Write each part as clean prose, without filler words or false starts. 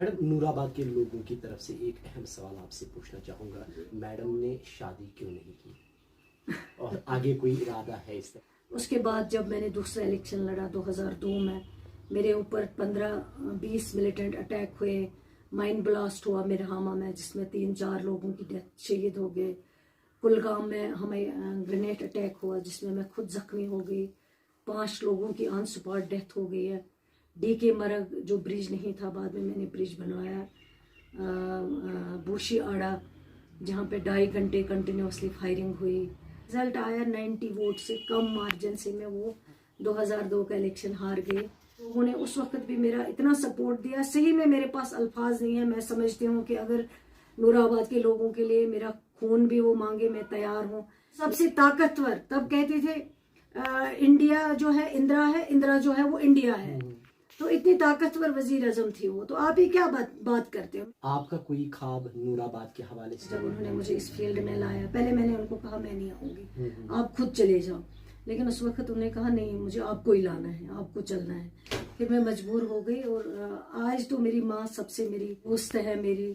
Madam, Nurabad के लोगों की तरफ से एक अहम सवाल आपसे पूछना चाहूँगा। मैडम ने शादी क्यों नहीं की और आगे कोई इरादा है इस तरह? उसके बाद जब मैंने दूसरा इलेक्शन लड़ा 2002 में, मेरे ऊपर 15-20 मिलिटेंट अटैक हुए, माइन ब्लास्ट हुआ मिरहामा में जिसमें 3-4 लोगों की डेथ, शहीद हो गए। कुलगाम में हमें ग्रेनेड अटैक हुआ जिसमें मैं खुद जख्मी हो गई, 5 लोगों की ऑन स्पॉट डेथ हो गई है। DK मरग जो ब्रिज नहीं था, बाद में मैंने ब्रिज बनवाया। बूशी आड़ा जहाँ पे 2.5 घंटे कंटिन्यूसली फायरिंग हुई। रिजल्ट आया 90 वोट से कम मार्जिन से, मैं वो 2002 का इलेक्शन हार गई। लोगों ने उस वक्त भी मेरा इतना सपोर्ट दिया, सही में मेरे पास अल्फाज नहीं है। मैं समझती हूँ कि अगर नूराबाद के लोगों के लिए मेरा खून भी वो मांगे, मैं तैयार हूँ। सबसे ताकतवर तब कहते थे इंडिया जो है इंदिरा है, इंदिरा जो है वो इंडिया है। तो इतनी ताकतवर वजीर आजम थी वो। तो आप ही क्या बात करते हो। आपका कोई ख्वाब नूराबाद के हवाले से? जब उन्होंने मुझे इस फील्ड में लाया, पहले मैंने उनको कहा मैं नहीं आऊंगी, आप खुद चले जाओ। लेकिन उस वक्त उन्होंने कहा नहीं, मुझे आपको ही लाना है, आपको चलना है। फिर मैं मजबूर हो गई। और आज तो मेरी माँ सबसे मेरी दोस्त है, मेरी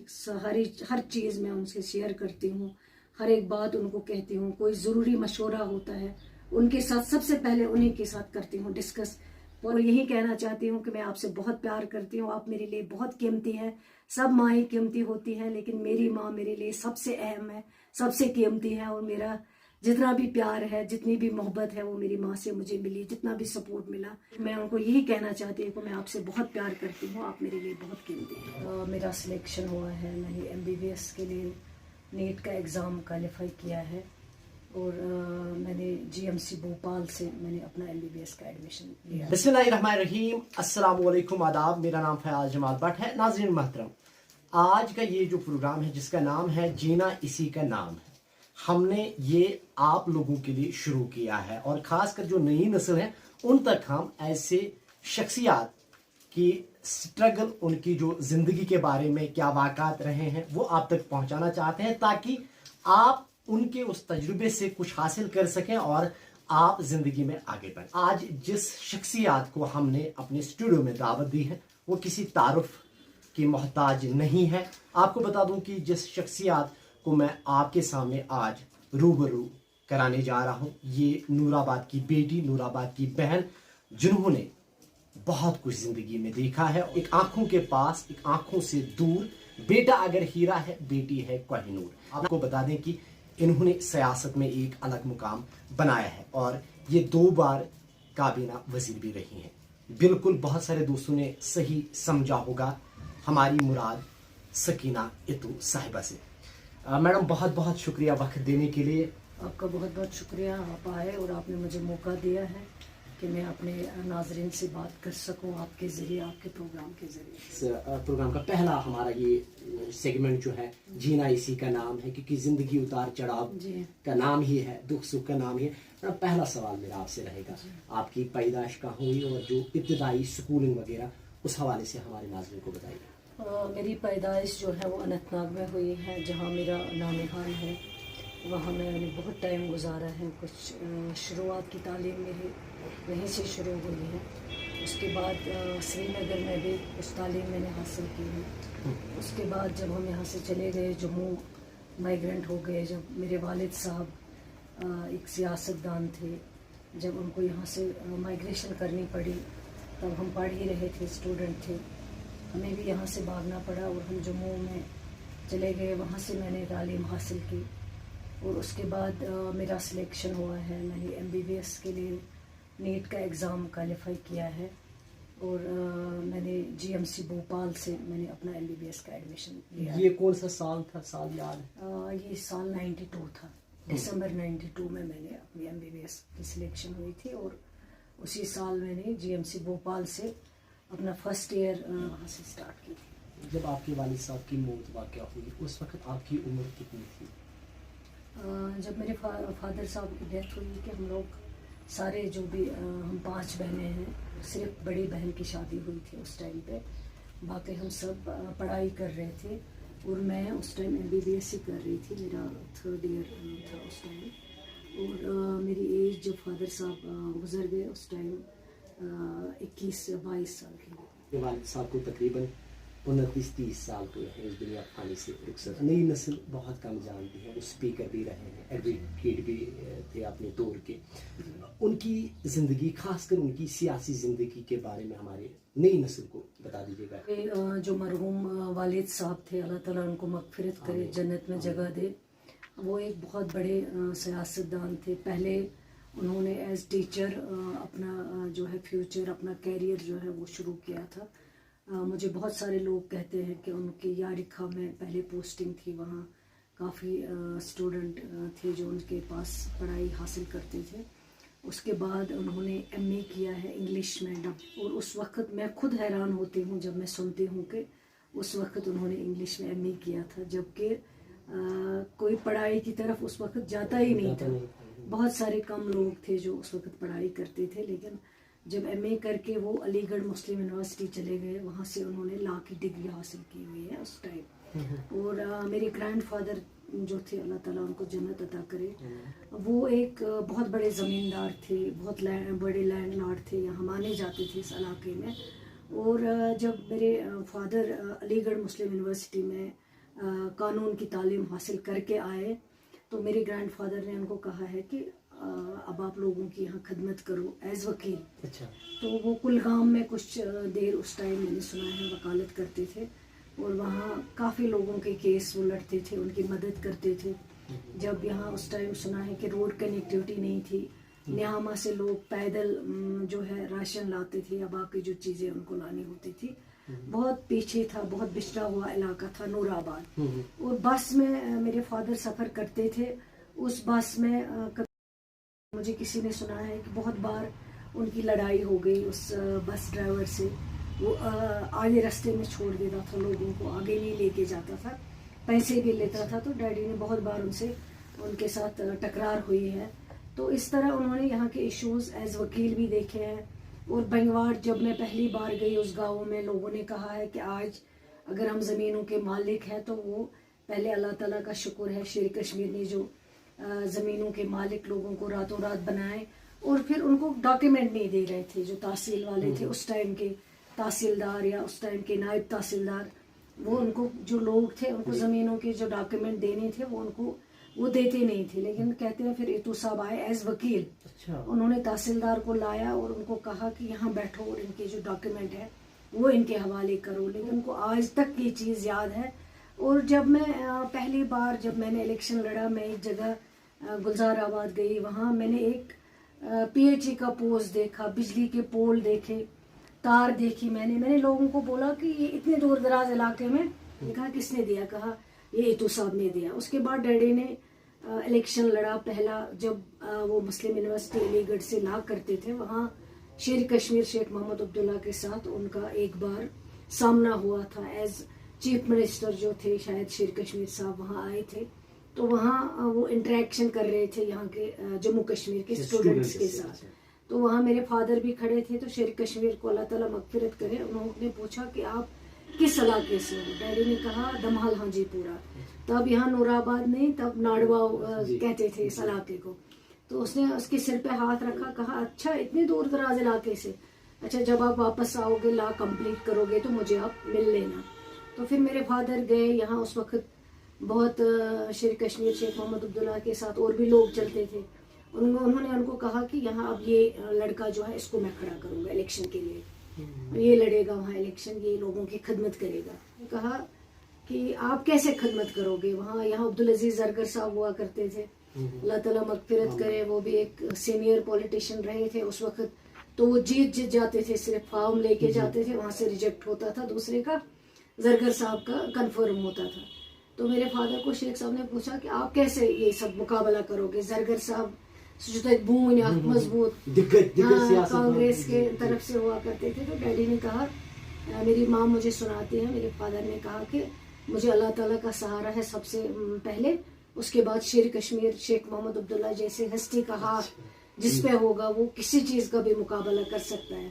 हर चीज़ मैं उनसे शेयर करती हूँ, हर एक बात उनको कहती हूँ। कोई ज़रूरी मशवरा होता है उनके साथ सबसे पहले उन्हीं के साथ करती हूँ डिस्कस। और यही कहना चाहती हूँ कि मैं आपसे बहुत प्यार करती हूँ, आप मेरे लिए बहुत कीमती हैं। सब माएँ कीमती होती हैं, लेकिन मेरी माँ मेरे लिए सबसे अहम है, सबसे कीमती है। और मेरा जितना भी प्यार है, जितनी भी मोहब्बत है, वो मेरी माँ से मुझे मिली, जितना भी सपोर्ट मिला। मैं उनको यही कहना चाहती हूँ कि मैं आपसे बहुत प्यार करती हूँ, आप मेरे लिए बहुत कीमती हैं। मेरा सिलेक्शन हुआ है, मैंने MBBS के लिए नीट का एग्ज़ाम क्वालिफाई किया है। और मैंने GMC भोपाल से मैंने अपना MBBS का एडमिशन लिया। बिस्मिल्लाहिर्रहमानिर्रहीम, अस्सलाम वालेकुम, आदाब। मेरा नाम फयाज जमाल भट्ट है। नाज़रीन महतरम, आज का ये जो प्रोग्राम है जिसका नाम है जीना इसी का नाम है, हमने ये आप लोगों के लिए शुरू किया है। और ख़ासकर जो नई नस्ल है उन तक हम ऐसे शख्सियात की स्ट्रगल, उनकी जो ज़िंदगी के बारे में क्या वाक़ात रहे हैं वो आप तक पहुंचाना चाहते हैं, ताकि आप उनके उस तजुर्बे से कुछ हासिल कर सकें और आप ज़िंदगी में आगे बढ़ें। आज जिस शख्सियत को हमने अपने स्टूडियो में दावत दी है वो किसी तारुफ की मोहताज नहीं है। आपको बता दूं कि जिस शख्सियत को मैं आपके सामने आज रूबरू कराने जा रहा हूं, ये नूराबाद की बेटी, नूराबाद की बहन, जिन्होंने बहुत कुछ जिंदगी में देखा है। एक आंखों के पास, एक आंखों से दूर। बेटा अगर हीरा है, बेटी है कोहिनूर। आपको बता दें कि इन्होंने सियासत में एक अलग मुकाम बनाया है और ये 2 बार काबीना वजीर भी रही हैं। बिल्कुल, बहुत सारे दोस्तों ने सही समझा होगा, हमारी मुराद सकीना इतू साहिबा से। मैडम, बहुत बहुत शुक्रिया वक्त देने के लिए। आपका बहुत बहुत शुक्रिया, आप आए और आपने मुझे मौका दिया है कि मैं अपने नाजरीन से बात कर सकूं आपके ज़रिए, आपके प्रोग्राम के ज़रिए। प्रोग्राम का पहला हमारा ये सेगमेंट जो है जीना इसी का नाम है, क्योंकि ज़िंदगी उतार चढ़ाव का नाम ही है, दुख सुख का नाम ही है। पहला सवाल मेरा आपसे रहेगा, आपकी पैदाइश कहाँ हुई और जो इब्तदाई स्कूलिंग वगैरह उस हवाले से हमारे नाज़रीन को बताइए। मेरी पैदाइश जो है वो अनंतनाग में हुई है, जहाँ मेरा नानिहाल है। वहाँ मैंने बहुत टाइम गुजारा है। कुछ शुरुआत की तालीम मेरी वहीं से शुरू हुई है। उसके बाद श्रीनगर में भी कुछ तालीम मैंने हासिल की है। उसके बाद जब हम यहाँ से चले गए, जम्मू माइग्रेंट हो गए, जब मेरे वालिद साहब एक सियासतदान थे, जब उनको यहाँ से माइग्रेशन करनी पड़ी, तब हम पढ़ ही रहे थे, स्टूडेंट थे, हमें भी यहाँ से भागना पड़ा और हम जम्मू में चले गए। वहाँ से मैंने तालीम हासिल की और उसके बाद मेरा सिलेक्शन हुआ है। मैंने MBBS के लिए नीट का एग्ज़ाम क्वालिफाई किया है और मैंने GMC भोपाल से मैंने अपना MBBS का एडमिशन लिया। ये कौन सा साल था, साल याद है? ये साल 92 था, दिसंबर 92 में मैंने अपनी MBBS की सिलेक्शन हुई थी और उसी साल मैंने GMC भोपाल से अपना फर्स्ट ईयर वहाँ से स्टार्ट की थी। जब आपके वालिद साहब की मौत वाक़या हुई उस वक्त आपकी उम्र कितनी थी? जब मेरे फादर साहब की डेथ हुई कि हम लोग सारे जो भी हम 5 बहनें हैं, सिर्फ बड़ी बहन की शादी हुई थी उस टाइम पे, बाकी हम सब पढ़ाई कर रहे थे और मैं उस टाइम MBBS ही कर रही थी, मेरा 3rd ईयर था उस टाइम। और मेरी एज जब फादर साहब गुजर गए उस टाइम 21 या 22 साल की। वालिद साहब को तकरीबन 29-30 साल को है इस दुनिया पानी से रुखसत। नई नस्ल बहुत कम जानती है, वो स्पीकर भी रहे हैं, एडवोकेट भी थे अपने दौर के। उनकी ज़िंदगी, खासकर उनकी सियासी ज़िंदगी के बारे में हमारे नई नस्ल को बता दीजिएगा। जो मरहूम वालिद साहब थे, अल्लाह ताला उनको मगफिरत करे, जन्नत में जगह दे। वो एक बहुत बड़े सियासतदान थे। पहले उन्होंने एज टीचर अपना जो है फ्यूचर, अपना कैरियर जो है वो शुरू किया था। मुझे बहुत सारे लोग कहते हैं कि उनकी यारिखा में पहले पोस्टिंग थी, वहाँ काफ़ी स्टूडेंट थे जो उनके पास पढ़ाई हासिल करते थे। उसके बाद उन्होंने एमए किया है इंग्लिश में। और उस वक्त मैं खुद हैरान होती हूँ जब मैं सुनती हूँ कि उस वक्त उन्होंने इंग्लिश में एमए किया था, जबकि कोई पढ़ाई की तरफ उस वक्त जाता ही नहीं था। बहुत सारे कम लोग थे जो उस वक्त पढ़ाई करते थे, लेकिन जब एमए करके वो अलीगढ़ मुस्लिम यूनिवर्सिटी चले गए, वहाँ से उन्होंने लॉ की डिग्री हासिल की हुई है उस टाइम। और मेरे ग्रैंडफादर जो थे, अल्लाह ताला उनको जन्नत अता करे, वो एक बहुत बड़े ज़मींदार थे, बहुत बड़े लैंड लॉर्ड थे, यहाँ माने जाते थे इस इलाके में। और जब मेरे फादर अलीगढ़ मुस्लिम यूनिवर्सिटी में कानून की तालीम हासिल करके आए, तो मेरे ग्रैंडफादर ने उनको कहा है कि अब आप लोगों की यहाँ खिदमत करो एज वकील। अच्छा। तो वो कुलगाम में कुछ देर उस टाइम मैंने सुना है वकालत करते थे, और वहाँ काफ़ी लोगों के केस वो लड़ते थे, उनकी मदद करते थे। जब यहाँ उस टाइम सुना है कि रोड कनेक्टिविटी नहीं थी, न्यामा से लोग पैदल जो है राशन लाते थे या बाकी जो चीज़ें उनको लानी होती थी। बहुत पीछे था, बहुत बिछड़ा हुआ इलाका था नूराबाद। और बस में मेरे फादर सफ़र करते थे। उस बस में मुझे किसी ने सुना है कि बहुत बार उनकी लड़ाई हो गई उस बस ड्राइवर से। वो आगे रास्ते में छोड़ देता था लोगों को, आगे नहीं लेके जाता था, पैसे भी लेता था। तो डैडी ने बहुत बार उनके साथ टकरार हुई है। तो इस तरह उन्होंने यहाँ के इश्यूज एज वकील भी देखे हैं। और बंगवाड़ जब मैं पहली बार गई उस गाँव में, लोगों ने कहा है कि आज अगर हम ज़मीनों के मालिक हैं तो वो पहले अल्लाह ताला का शुक्र है, शेर कश्मीर ने जो ज़मीनों के मालिक लोगों को रातों रात बनाए। और फिर उनको डॉक्यूमेंट नहीं दे रहे थे जो तहसील वाले थे, उस टाइम के तहसीलदार या उस टाइम के नायब तहसीलदार, वो उनको जो लोग थे उनको ज़मीनों के जो डॉक्यूमेंट देने थे वो देते नहीं थे। लेकिन कहते हैं फिर इतू साहब आए एज वकील। अच्छा। उन्होंने तहसीलदार को लाया और उनको कहा कि यहाँ बैठो और इनके जो डॉक्यूमेंट है वो इनके हवाले करो। लेकिन उनको आज तक ये चीज़ याद है। और जब मैं पहली बार जब मैंने इलेक्शन लड़ा, मैं एक जगह गुलजाराबाद गई, वहाँ मैंने एक पीएचई का पोस्ट देखा, बिजली के पोल देखे, तार देखी। मैंने लोगों को बोला कि ये इतने दूर दराज इलाके में, कहा किसने दिया? कहा ये इतू साहब ने दिया। उसके बाद डैडी ने इलेक्शन लड़ा पहला, जब वो मुस्लिम यूनिवर्सिटी अलीगढ़ से लॉ करते थे, वहाँ शेर कश्मीर शेख मोहम्मद अब्दुल्ला के साथ उनका एक बार सामना हुआ था। एज चीफ मिनिस्टर जो थे शायद शेर कश्मीर साहब वहाँ आए थे, तो वहाँ वो इंटरेक्शन कर रहे थे यहाँ के जम्मू कश्मीर के स्टूडेंट्स के साथ। तो वहाँ मेरे फादर भी खड़े थे। तो शेर कश्मीर को अल्लाह ताला मगफिरत करे, उन्होंने पूछा कि आप किस इलाके से हो? डैडी ने कहा दमहाल हाजीपुरा। तब यहाँ नूराबाद नहीं, तब नाड़वा कहते थे इस इलाके को। तो उसने उसके सिर पे हाथ रखा, कहा अच्छा इतने दूर दराज इलाके से, अच्छा जब आप वापस आओगे लॉ कंप्लीट करोगे तो मुझे आप मिल लेना। तो फिर मेरे फादर गए यहाँ। उस वक्त बहुत शेर कश्मीर शेख मोहम्मद अब्दुल्ला के साथ और भी लोग चलते थे। उन्होंने उनको कहा कि यहाँ अब ये लड़का जो है इसको मैं खड़ा करूँगा इलेक्शन के लिए, ये लड़ेगा वहाँ इलेक्शन, ये लोगों की खिदमत करेगा। कहा कि आप कैसे खिदमत करोगे? वहाँ यहाँ अब्दुल अजीज जरगर साहब हुआ करते थे, अल्लाह ताला मगफिरत करे, वो भी एक सीनियर पॉलिटिशियन रहे थे उस वक्त। तो वो जीत जाते थे, सिर्फ फॉर्म लेके जाते थे, वहाँ से रिजेक्ट होता था, दूसरे का जरगर साहब का कंफर्म होता था। तो मेरे फादर को शेख साहब ने पूछा कि आप कैसे ये सब मुकाबला करोगे? जरगर साहब मजबूत कांग्रेस के तरफ से हुआ करते थे। तो डैडी ने कहा, मेरी माँ मुझे सुनाती है, मेरे फादर ने कहा कि मुझे अल्लाह ताला का सहारा है सबसे पहले, उसके बाद शेर कश्मीर शेख मोहम्मद अब्दुल्ला जैसे हस्ती का हाथ जिस पे होगा वो किसी चीज़ का भी मुकाबला कर सकता है।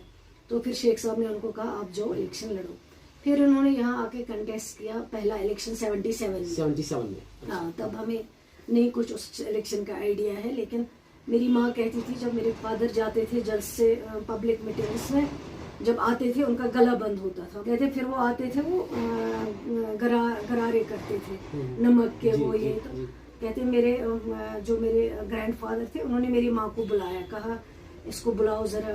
तो फिर शेख साहब ने उनको कहा आप जो इलेक्शन लड़ो। फिर उन्होंने यहाँ आके कंटेस्ट किया, पहला इलेक्शन 77 में। हाँ, तब हमें नहीं कुछ उस इलेक्शन का आइडिया है, लेकिन मेरी माँ कहती थी जब मेरे फादर जाते थे जज से पब्लिक मीटिंग्स में, जब आते थे उनका गला बंद होता था। कहते फिर वो आते थे, वो गरारे करते थे नमक के, वो ये। तो कहते मेरे जो मेरे ग्रैंडफादर थे, उन्होंने मेरी माँ को बुलाया, कहा इसको बुलाओ जरा।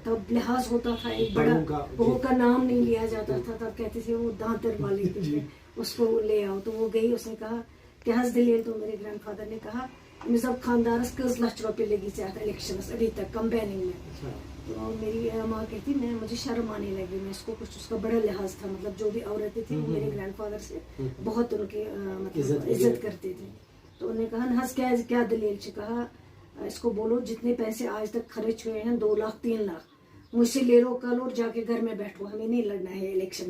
तब लिहाज होता था एक बड़ा, बहू का नाम नहीं लिया जाता था। तब कहते थे वो दांतर वाले थे, उसको ले आओ। तो वो गई, उसने कहा क्या हंस दिलिए। तो मेरे ग्रैंडफादर ने कहा सब खानदारस कज लाख रुपये लगी चाहता इलेक्शन अभी तक कंपेनिंग में। तो मेरी माँ कहती मुझे शर्म आने लगी, मैं इसको कुछ, उसका बड़ा लिहाज था, मतलब जो भी औरतें थी वो मेरे ग्रैंडफादर से बहुत उनके मतलब इज्जत करते थे। तो उन्होंने कहा हंस क्या दलील से, कहा इसको बोलो जितने पैसे आज तक खर्च हुए हैं 2 लाख 3 लाख मुझसे ले लो कल, और जाके घर में बैठो, हमें नहीं लड़ना है इलेक्शन।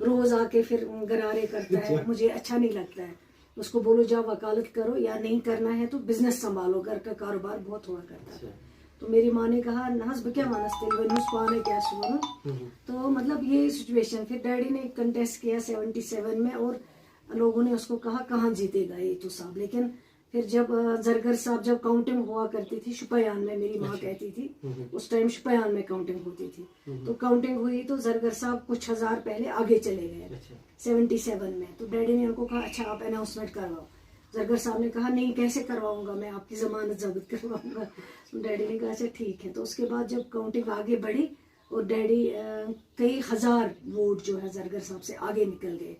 रोज आके फिर गरारे करता है, मुझे अच्छा नहीं लगता है। उसको बोलो जाओ वकालत करो, या नहीं करना है तो बिजनेस संभालो, घर का कारोबार बहुत हुआ करता है। तो मेरी माँ ने कहा नहस क्या मानस क्या सुनो। तो मतलब ये सिचुएशन। फिर डैडी ने कंटेस्ट किया 77 में, और लोगों ने उसको कहा कहाँ जीतेगा ये तो साहब। लेकिन फिर जब जरगर साहब, जब काउंटिंग हुआ करती थी शुपयान में, मेरी माँ कहती थी उस टाइम शुपयान में काउंटिंग होती थी। तो काउंटिंग हुई तो जरगर साहब कुछ हजार पहले आगे चले गए 77 में। तो डैडी ने उनको कहा अच्छा आप अनाउंसमेंट करवाओ। जरगर साहब ने कहा नहीं कैसे करवाऊंगा मैं, आपकी जमानत जब्त करवाऊंगा। तो डैडी ने कहा अच्छा ठीक है। तो उसके बाद जब काउंटिंग आगे बढ़ी और डैडी कई हजार वोट जो है जरगर साहब से आगे निकल गए,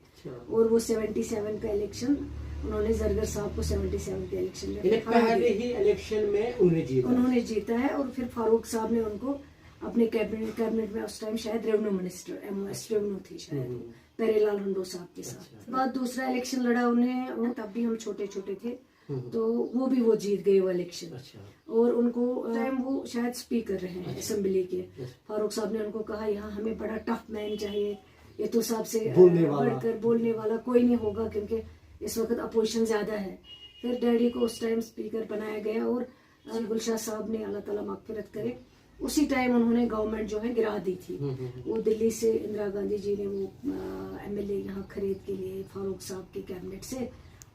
और वो 77 का इलेक्शन उन्होंने जरगर साहब को 77 के इलेक्शन में पहले ही इलेक्शन में उन्होंने जीता है। और फिर फारूक साहब ने उनको अपने कैबिनेट में, उस टाइम शायद रेवेन्यू मिनिस्टर एमएस रेवेन्यू थी शायद, पेरेलाल हुंडो साहब के साथ। बाद दूसरा इलेक्शन लड़ा उन्हें, तब भी हम छोटे छोटे थे, तो वो भी वो जीत गए वो इलेक्शन। और उनको टाइम वो शायद स्पीकर रहे हैं असेंबली के। फारूक साहब ने उनको कहा यहाँ हमें बड़ा टफ मैन चाहिए, ये तो साहब से बढ़कर बोलने वाला कोई नहीं होगा, क्योंकि इस वक्त अपोजिशन ज्यादा है। फिर डैडी को उस टाइम स्पीकर बनाया गया, और गुलशाह साहब ने अल्लाह ताला मगफिरत करे, उसी टाइम उन्होंने गवर्नमेंट जो है गिरा दी थी। वो दिल्ली से इंदिरा गांधी जी ने वो एमएलए यहाँ खरीद के लिए फारूक साहब के कैबिनेट से,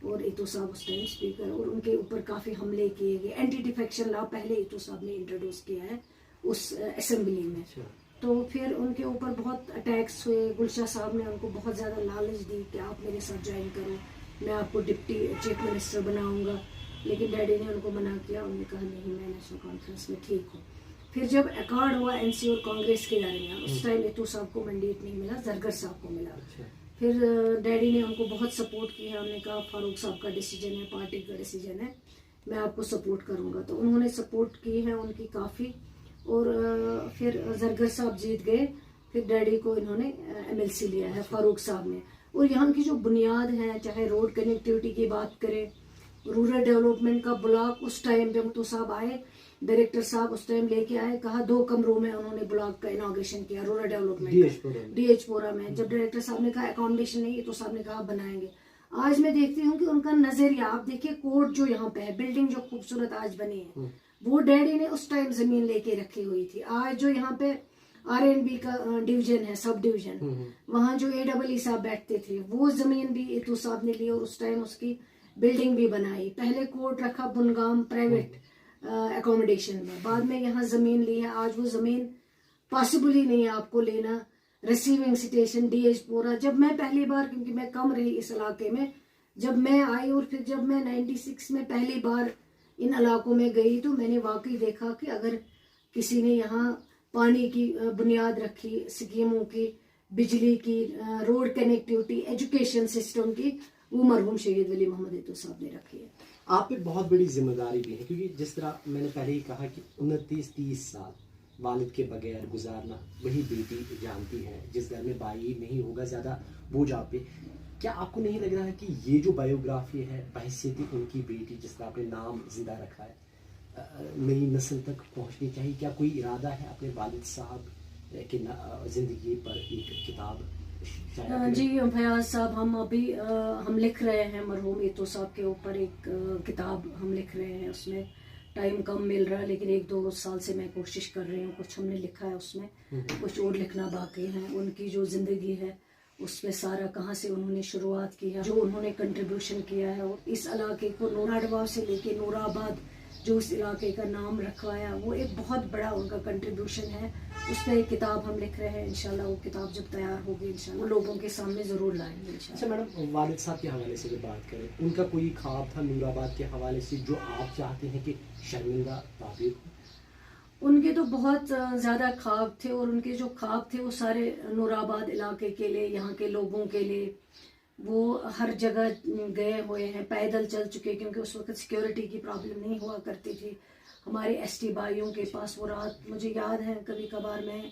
और इतो साहब उस टाइम स्पीकर, और उनके ऊपर काफी हमले किए गए। एंटी डिफेक्शन लॉ पहले इतो साहब ने इंट्रोड्यूस किया है उस असेंबली में। तो फिर उनके ऊपर बहुत अटैक्स हुए। गुलशाह साहब ने उनको बहुत ज्यादा लालच दी कि आप मेरे साथ ज्वाइन करो, मैं आपको डिप्टी चीफ मिनिस्टर बनाऊंगा। लेकिन डैडी ने उनको मना किया, उन्होंने कहा नहीं मैं नेशनल कॉन्फ्रेंस में ठीक हूँ। फिर जब अकॉर्ड हुआ एनसी और कांग्रेस के दरमियान, उस टाइम इतो साहब को मैंडेट नहीं मिला, जरगर साहब को मिला। फिर डैडी ने उनको बहुत सपोर्ट किया, उन्होंने कहा फारूक साहब का डिसीजन है, पार्टी का डिसीजन है, मैं आपको सपोर्ट करूंगा। तो उन्होंने सपोर्ट की है उनकी काफ़ी, और फिर जरगर साहब जीत गए। फिर डैडी को इन्होंने एमएलसी लिया है फारूक साहब ने। और यहाँ की जो बुनियाद है, चाहे रोड कनेक्टिविटी की बात करें, रूरल डेवलपमेंट का ब्लॉक उस टाइम पे तो साहब आए, डायरेक्टर साहब उस टाइम लेके आए, कहा 2 कमरों में उन्होंने ब्लॉक का इनॉग्रेशन किया रूरल डेवलपमेंट डीएचपुरा में। जब डायरेक्टर साहब ने कहा अकोमोडेशन नहीं है, तो साहब ने कहा बनाएंगे। आज मैं देखती हूँ कि उनका नजरिया, आप देखिए कोर्ट जो यहाँ पे है, बिल्डिंग जो खूबसूरत आज बनी है, वो डैडी ने उस टाइम जमीन लेके रखी हुई थी। आज जो यहाँ पे आरएनबी का डिवीजन है, सब डिवीजन, वहाँ जो एडब्ल्यू साहब बैठते थे, वो जमीन भी इतो साहब ने ली, और उस टाइम उसकी बिल्डिंग भी बनाई। पहले कोर्ट रखा बुनगाम प्राइवेट अकोमोडेशन में, बाद में यहाँ जमीन ली है। आज वो जमीन पॉसिबल ही नहीं है आपको लेना। रिसीविंग स्टेशन डीएचपुरा, जब मैं पहली बार, क्योंकि मैं कम रही इस इलाके में, जब मैं आई और फिर जब मैं 96 में पहली बार इन इलाकों में गई, तो मैंने वाकई देखा कि अगर किसी ने यहाँ पानी की बुनियाद रखी, स्कीमों की, बिजली की, रोड कनेक्टिविटी, एजुकेशन सिस्टम की, वो मरहूम शहीद वली मोहम्मद इतो साहब ने रखी है। आप पे बहुत बड़ी जिम्मेदारी भी है, क्योंकि जिस तरह मैंने पहले ही कहा कि 29-30 साल वालिद के बगैर गुजारना वही बेटी जानती है। जिस घर में भाई नहीं होगा, ज़्यादा बोझ आप पे। क्या आपको नहीं लग रहा है कि ये जो बायोग्राफी है, बहैसियत उनकी बेटी, जिस तरह आपने नाम जिंदा रखा है, नई नस्ल तक पहुंचनी चाहिए? क्या कोई इरादा है अपने वालिद साहब की ज़िंदगी पर एक किताब? जी फयाज साहब, हम अभी हम लिख रहे हैं मरहूम इतो साहब के ऊपर एक किताब हम लिख रहे हैं। उसमें टाइम कम मिल रहा है, लेकिन 1-2 साल से मैं कोशिश कर रही हूँ। कुछ हमने लिखा है उसमें, कुछ और लिखना बाकी है। उनकी जो जिंदगी है उसमें सारा कहाँ से उन्होंने शुरुआत की है, जो उन्होंने कंट्रीब्यूशन किया है, और इस इलाके को नूराडवा से लेके नूराबाद जो इस इलाके का नाम रखवाया, वो एक बहुत बड़ा उनका कंट्रीब्यूशन है। उस पर एक किताब हम लिख रहे हैं। इंशाल्लाह वो किताब जब तैयार होगी इंशाल्लाह लोगों के सामने ज़रूर लाएंगे इंशाल्लाह। अच्छा मैडम, वालिद साहब के हवाले से भी बात करें, उनका कोई ख्वाब था नूराबाद के हवाले से जो आप चाहते हैं कि शर्मिंदा ताबीर हो? उनके तो बहुत ज़्यादा ख्वाब थे, और उनके जो ख्वाब थे वो सारे नूराबाद इलाके के लिए, यहाँ के लोगों के लिए। वो हर जगह गए हुए हैं, पैदल चल चुके, क्योंकि उस वक्त सिक्योरिटी की प्रॉब्लम नहीं हुआ करती थी हमारे एसटी भाइयों के पास। वो रात, मुझे याद है कभी कभार मैं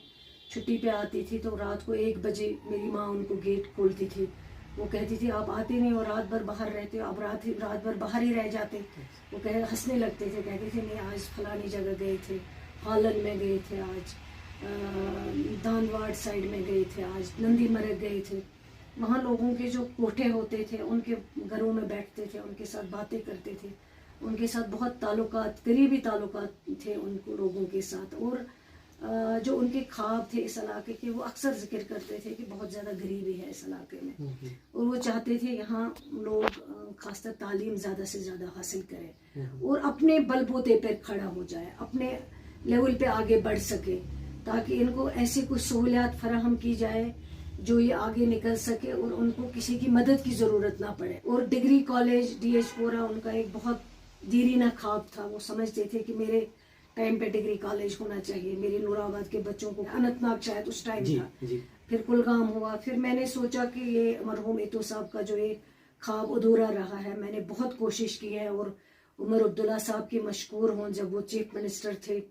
छुट्टी पे आती थी तो रात को 1 बजे मेरी माँ उनको गेट खोलती थी। वो कहती थी आप आते नहीं और रात भर बाहर रहते हो, आप रात भर बाहर ही रह जाते। वो हंसने लगते थे, कहते थे नहीं आज फलानी जगह गए थे, हालन में गए थे, आज दानवाड़ साइड में गए थे, आज नंदी मरग गए थे। वहाँ लोगों के जो कोठे होते थे उनके घरों में बैठते थे, उनके साथ बातें करते थे, उनके साथ बहुत ताल्लुकात, करीबी ताल्लुकात थे उनको लोगों के साथ। और जो उनके ख्वाब थे इस इलाके के, वो अक्सर जिक्र करते थे कि बहुत ज़्यादा गरीबी है इस इलाके में, और वो चाहते थे यहाँ लोग खासकर तालीम ज़्यादा से ज़्यादा हासिल करें और अपने बलबूते पर खड़ा हो जाए, अपने लेवल पे आगे बढ़ सके, ताकि इनको ऐसी कुछ सहूलियात फराहम की जाए जो ये आगे निकल सके और उनको किसी की मदद की ज़रूरत ना पड़े। और डिग्री कॉलेज डीएचपुरा उनका एक बहुत दीरीना ख्वाब था। वो समझते थे कि मेरे टाइम पे डिग्री कॉलेज होना चाहिए, मेरे नूराबाद के बच्चों को। अनंतनाग शायद उस टाइम था, फिर कुलगाम हुआ। फिर मैंने सोचा कि ये मरहूम इतो साहब का जो ये ख्वाब अधूरा रहा है, मैंने बहुत कोशिश की है। और उमर अब्दुल्ला साहब की मशकूर हों, जब वो चीफ मिनिस्टर थे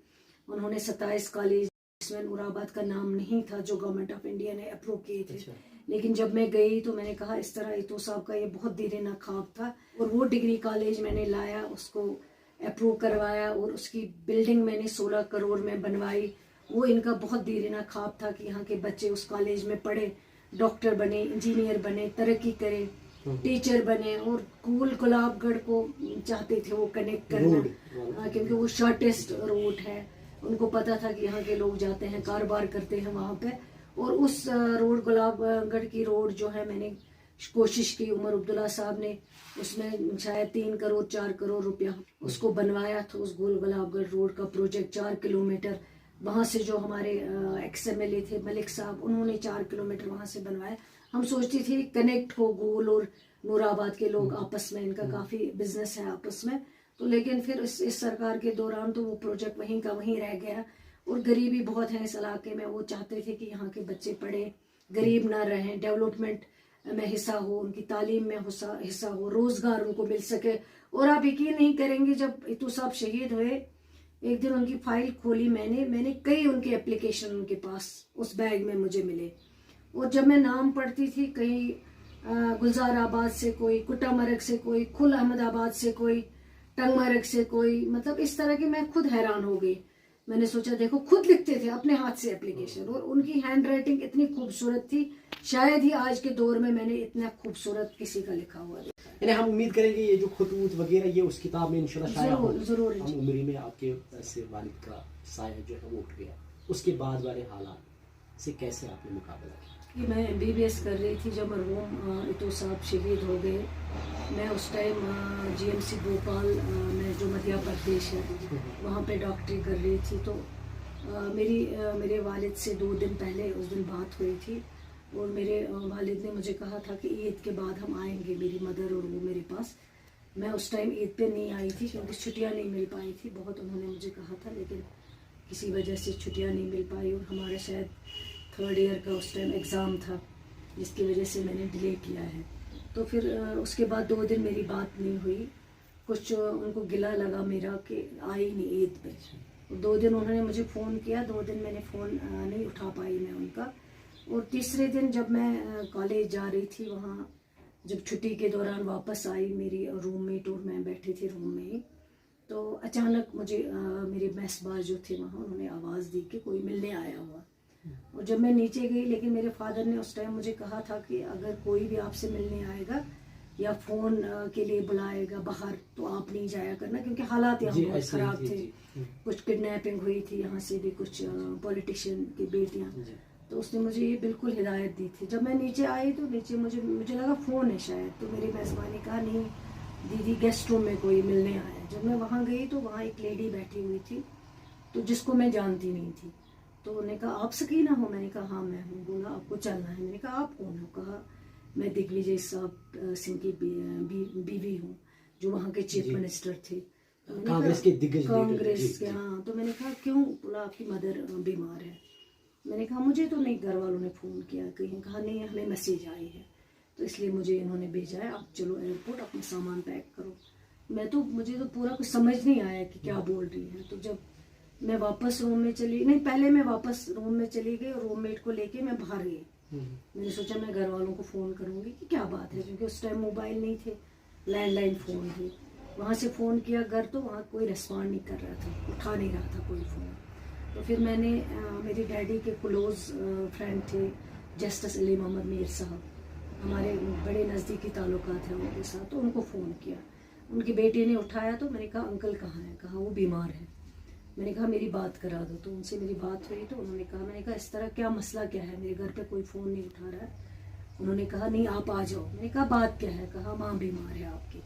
उन्होंने 27 कॉलेज, इसमें नूराबाद का नाम नहीं था, जो गवर्नमेंट ऑफ इंडिया ने अप्रूव किए थे। अच्छा। लेकिन जब मैं गई तो मैंने कहा इस तरह इतो साहब का ये बहुत दीरीना ख्वाब था, और वो डिग्री कॉलेज मैंने लाया, उसको अप्रूव करवाया, और उसकी बिल्डिंग मैंने 16 करोड़ में बनवाई। वो इनका बहुत दीरीना ख्वाब था कि यहाँ के बच्चे उस कॉलेज में पढ़े, डॉक्टर बने, इंजीनियर बने, तरक्की करें, टीचर बने। और कुल गुलाबगढ़ को चाहते थे वो कनेक्ट करना, क्योंकि वो शॉर्टेस्ट रूट है। उनको पता था कि यहाँ के लोग जाते हैं, कारोबार करते हैं वहाँ पे। और उस रोड, गुलाबगढ़ की रोड जो है, मैंने कोशिश की, उमर अब्दुल्ला साहब ने उसमें शायद 3 करोड़ 4 करोड़ रुपया उसको बनवाया था। उस गुलाबगढ़ रोड का प्रोजेक्ट 4 किलोमीटर, वहाँ से जो हमारे XMLA थे मलिक साहब, उन्होंने 4 किलोमीटर वहाँ से बनवाया। हम सोचते थे कनेक्ट हो गोल और नूराबाद के लोग आपस में, इनका काफ़ी बिजनेस है आपस में। तो लेकिन फिर इस सरकार के दौरान तो वो प्रोजेक्ट वहीं का वहीं रह गया। और गरीबी बहुत है इस इलाके में। वो चाहते थे कि यहाँ के बच्चे पढ़े, गरीब ना रहें, डेवलपमेंट में हिस्सा हो, उनकी तालीम में हिस्सा हो, रोजगार उनको मिल सके। और आप यकीन नहीं करेंगे, जब इतो साहब शहीद हुए, एक दिन उनकी फाइल खोली मैंने कई उनके एप्लीकेशन उनके पास उस बैग में मुझे मिले। और जब मैं नाम पढ़ती थी, कहीं गुलजाराबाद से कोई, कुटामरग से कोई, खुल अहमदाबाद से कोई, टंगमरग से कोई, मतलब इस तरह की, मैं खुद हैरान हो गई। मैंने सोचा देखो, खुद लिखते थे अपने हाथ से एप्लीकेशन, और उनकी हैंड राइटिंग इतनी खूबसूरत थी, शायद ही आज के दौर में मैंने इतना खूबसूरत किसी का लिखा हुआ देखा। यानी हम उम्मीद करेंगे ये जो खुतूत वगैरह ये उस किताब में इंशाल्लाह शाया हो। जरूर। हम उम्री में आपके ऐसे वालिद का साया जो है वो उठ गया, उसके बाद वाले हालात से कैसे आपने मुकाबला किया? कि मैं MBBS कर रही थी जब मरहूम इतो साहब शहीद हो गए। मैं उस टाइम GMC भोपाल में, जो मध्य प्रदेश है, वहाँ पे डॉक्टरी कर रही थी। तो मेरे वालिद से 2 दिन पहले उस दिन बात हुई थी, और मेरे वालिद ने मुझे कहा था कि ईद के बाद हम आएंगे, मेरी मदर और वो मेरे पास। मैं उस टाइम ईद पे नहीं आई थी क्योंकि छुट्टियाँ नहीं मिल पाई थी, बहुत उन्होंने मुझे कहा था, लेकिन किसी वजह से छुट्टियाँ नहीं मिल पाई। और हमारा शायद 3rd ईयर का उस टाइम एग्ज़ाम था, जिसकी वजह से मैंने डिले किया है। तो फिर उसके बाद 2 दिन मेरी बात नहीं हुई। कुछ उनको गिला लगा मेरा कि आई नहीं ईद पे। 2 दिन उन्होंने मुझे फ़ोन किया, 2 दिन मैंने फ़ोन नहीं उठा पाई मैं उनका। और तीसरे दिन जब मैं कॉलेज जा रही थी, वहाँ जब छुट्टी के दौरान वापस आई, मेरी रूममेट और मैं बैठी थी रूम में ही, तो अचानक मुझे मेरे मेसबाज जो थे वहाँ, उन्होंने आवाज़ दी कि कोई मिलने आया हुआ। और जब मैं नीचे गई, लेकिन मेरे फादर ने उस टाइम मुझे कहा था कि अगर कोई भी आपसे मिलने आएगा या फ़ोन के लिए बुलाएगा बाहर, तो आप नहीं जाया करना, क्योंकि हालात यहाँ बहुत ख़राब थे। कुछ किडनैपिंग हुई थी यहाँ से भी, कुछ पॉलिटिशियन की बेटियाँ। तो उसने मुझे ये बिल्कुल हिदायत दी थी। जब मैं नीचे आई तो नीचे मुझे लगा फ़ोन है शायद, तो मेरी मेज़बान ने कहा नहीं दीदी, गेस्ट रूम में कोई मिलने आया। जब मैं वहाँ गई तो वहाँ एक लेडी बैठी हुई थी, तो जिसको मैं जानती नहीं थी। तो उन्होंने कहा आप सकीना हो? मैंने कहा हाँ मैं हूँ। बोला आपको चलना है? मैंने कहा आप कौन हो? कहा मैं दिग्विजय साहब सिंह की बीवी हूँ, जो वहाँ के चीफ मिनिस्टर थे। तो मैंने कांग्रेस के दिग्गज लीडर। कांग्रेस के, हाँ। तो मैंने कहा क्यों? बोला आपकी मदर बीमार है। मैंने कहा मुझे तो नहीं, घर वालों ने फ़ोन किया कहीं। कहा नहीं, हमें मैसेज आई है तो इसलिए मुझे इन्होंने भेजा है, आप चलो एयरपोर्ट, अपना सामान पैक करो। मुझे तो पूरा कुछ समझ नहीं आया कि क्या बोल रही है। तो जब मैं वापस रूम में चली, नहीं पहले मैं वापस रूम में चली गई और रूममेट को लेके मैं बाहर गई। मैंने सोचा मैं घर वालों को फ़ोन करूँगी कि क्या बात है, क्योंकि उस टाइम मोबाइल नहीं थे, लैंडलाइन फ़ोन थे। वहाँ से फ़ोन किया घर, तो वहाँ कोई रिस्पॉन्ड नहीं कर रहा था, उठा नहीं रहा था कोई फ़ोन। तो फिर मैंने मेरे डैडी के क्लोज़ फ्रेंड थे जस्टिस अली मोहम्मद मीर साहब, हमारे बड़े नज़दीकी ताल्लुकात हैं उनके साथ, तो उनको फ़ोन किया। उनकी बेटी ने उठाया तो मैंने कहा अंकल कहाँ है? कहा वो बीमार है। मैंने कहा मेरी बात करा दो। तो उनसे मेरी बात हुई तो उन्होंने कहा, मैंने कहा इस तरह क्या मसला क्या है, मेरे घर पे कोई फ़ोन नहीं उठा रहा है। उन्होंने कहा नहीं आप आ जाओ। मैंने कहा बात क्या है? कहा माँ बीमार है आपकी।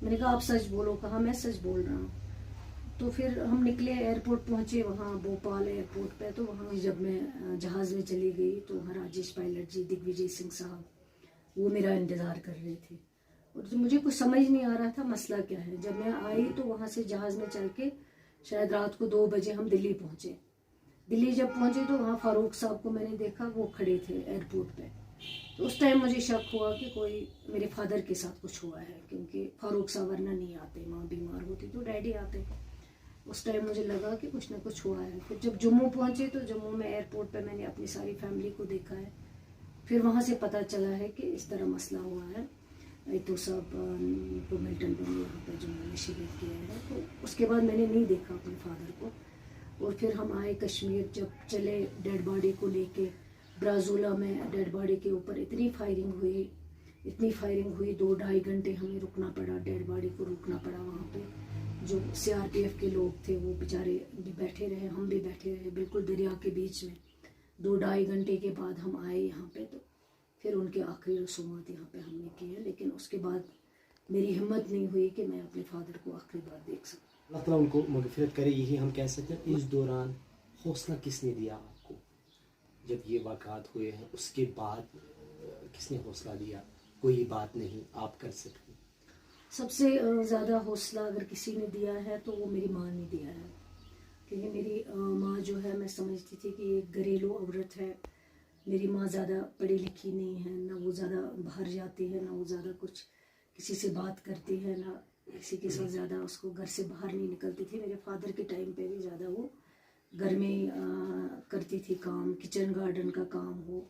मैंने कहा आप सच बोलो। कहा मैं सच बोल रहा हूँ। तो फिर हम निकले, एयरपोर्ट पहुँचे वहाँ भोपाल एयरपोर्ट पे। तो वहाँ जब मैं जहाज़ में चली गई तो वहाँ राजेश पायलट जी, दिग्विजय सिंह साहब, वो मेरा इंतज़ार कर रहे थे। और तो मुझे कुछ समझ नहीं आ रहा था मसला क्या है। जब मैं आई तो वहाँ से जहाज़ में चल के शायद रात को 2 बजे हम दिल्ली पहुँचे। दिल्ली जब पहुँचे तो वहाँ फारूक साहब को मैंने देखा, वो खड़े थे एयरपोर्ट पे। तो उस टाइम मुझे शक हुआ कि कोई मेरे फादर के साथ कुछ हुआ है, क्योंकि फारूक साहब वरना नहीं आते, माँ बीमार होती तो डैडी आते। उस टाइम मुझे लगा कि कुछ ना कुछ हुआ है। फिर जब जम्मू पहुँचे तो जम्मू में एयरपोर्ट पे मैंने अपनी सारी फैमिली को देखा है। फिर वहाँ से पता चला है कि इस तरह मसला हुआ है, तो सब तो मिल्टन में यहाँ पे जो मैंने शहीद किया है। तो उसके बाद मैंने नहीं देखा अपने फादर को। और फिर हम आए कश्मीर, जब चले डेड बॉडी को लेके ब्राज़ूला में, डेड बॉडी के ऊपर इतनी फायरिंग हुई 2-2.5 घंटे हमें रुकना पड़ा, डेड बॉडी को रुकना पड़ा वहाँ पे। जो CRPF के लोग थे वो बेचारे भी बैठे रहे, हम भी बैठे रहे बिल्कुल दरिया के बीच में। 2-2.5 घंटे के बाद हम आए यहाँ पे। तो फिर उनके आखिरी रसूमात यहाँ पे हमने किए, लेकिन उसके बाद मेरी हिम्मत नहीं हुई कि मैं अपने फादर को आखिरी बार देख सकूँ। अल्लाह ताला उनको मगफिरत करे, यही हम कह सकते हैं। इस दौरान हौसला किसने दिया आपको? जब ये वाक़ात हुए हैं उसके बाद किसने हौसला दिया? कोई बात नहीं, आप कर सकते। सबसे ज़्यादा हौसला अगर किसी ने दिया है तो वो मेरी माँ ने दिया है। क्योंकि मेरी माँ जो है, मैं समझती थी कि एक घरेलू औरत है। मेरी माँ ज़्यादा पढ़ी लिखी नहीं है, ना वो ज़्यादा बाहर जाती है, ना वो ज़्यादा कुछ किसी से बात करती है, ना किसी के साथ ज़्यादा उसको घर से बाहर नहीं निकलती थी। मेरे फादर के टाइम पे भी ज़्यादा वो घर में करती थी काम, किचन गार्डन का काम हो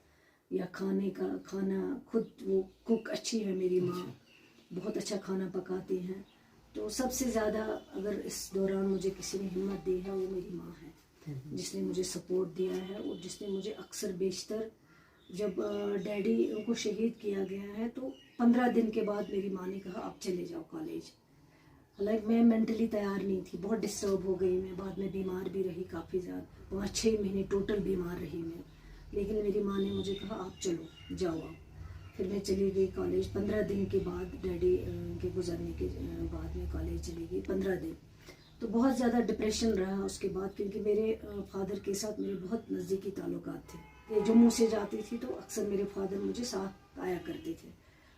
या खाना खुद वो कुक अच्छी है मेरी माँ, बहुत अच्छा खाना पकाती हैं। तो सबसे ज़्यादा अगर इस दौरान मुझे किसी ने हिम्मत दी है वो मेरी माँ है, जिसने मुझे सपोर्ट दिया है। और जिसने मुझे अक्सर बेशतर, जब डैडी को शहीद किया गया है तो 15 दिन के बाद मेरी माँ ने कहा आप चले जाओ कॉलेज। हालांकि मैं मेंटली तैयार नहीं थी, बहुत डिस्टर्ब हो गई मैं, बाद में बीमार भी रही काफ़ी ज़्यादा, 5-6 महीने टोटल बीमार रही मैं। लेकिन मेरी माँ ने मुझे कहा आप चलो, जाओ आप। फिर मैं चली गई कॉलेज। 15 दिन के बाद, डैडी के गुजरने के बाद मैं कॉलेज चली गई 15 दिन। तो बहुत ज़्यादा डिप्रेशन रहा उसके बाद, क्योंकि मेरे फादर के साथ मेरे बहुत नज़दीकी ताल्लुकात थे। जम्मू से जाती थी तो अक्सर मेरे फादर मुझे साथ आया करते थे।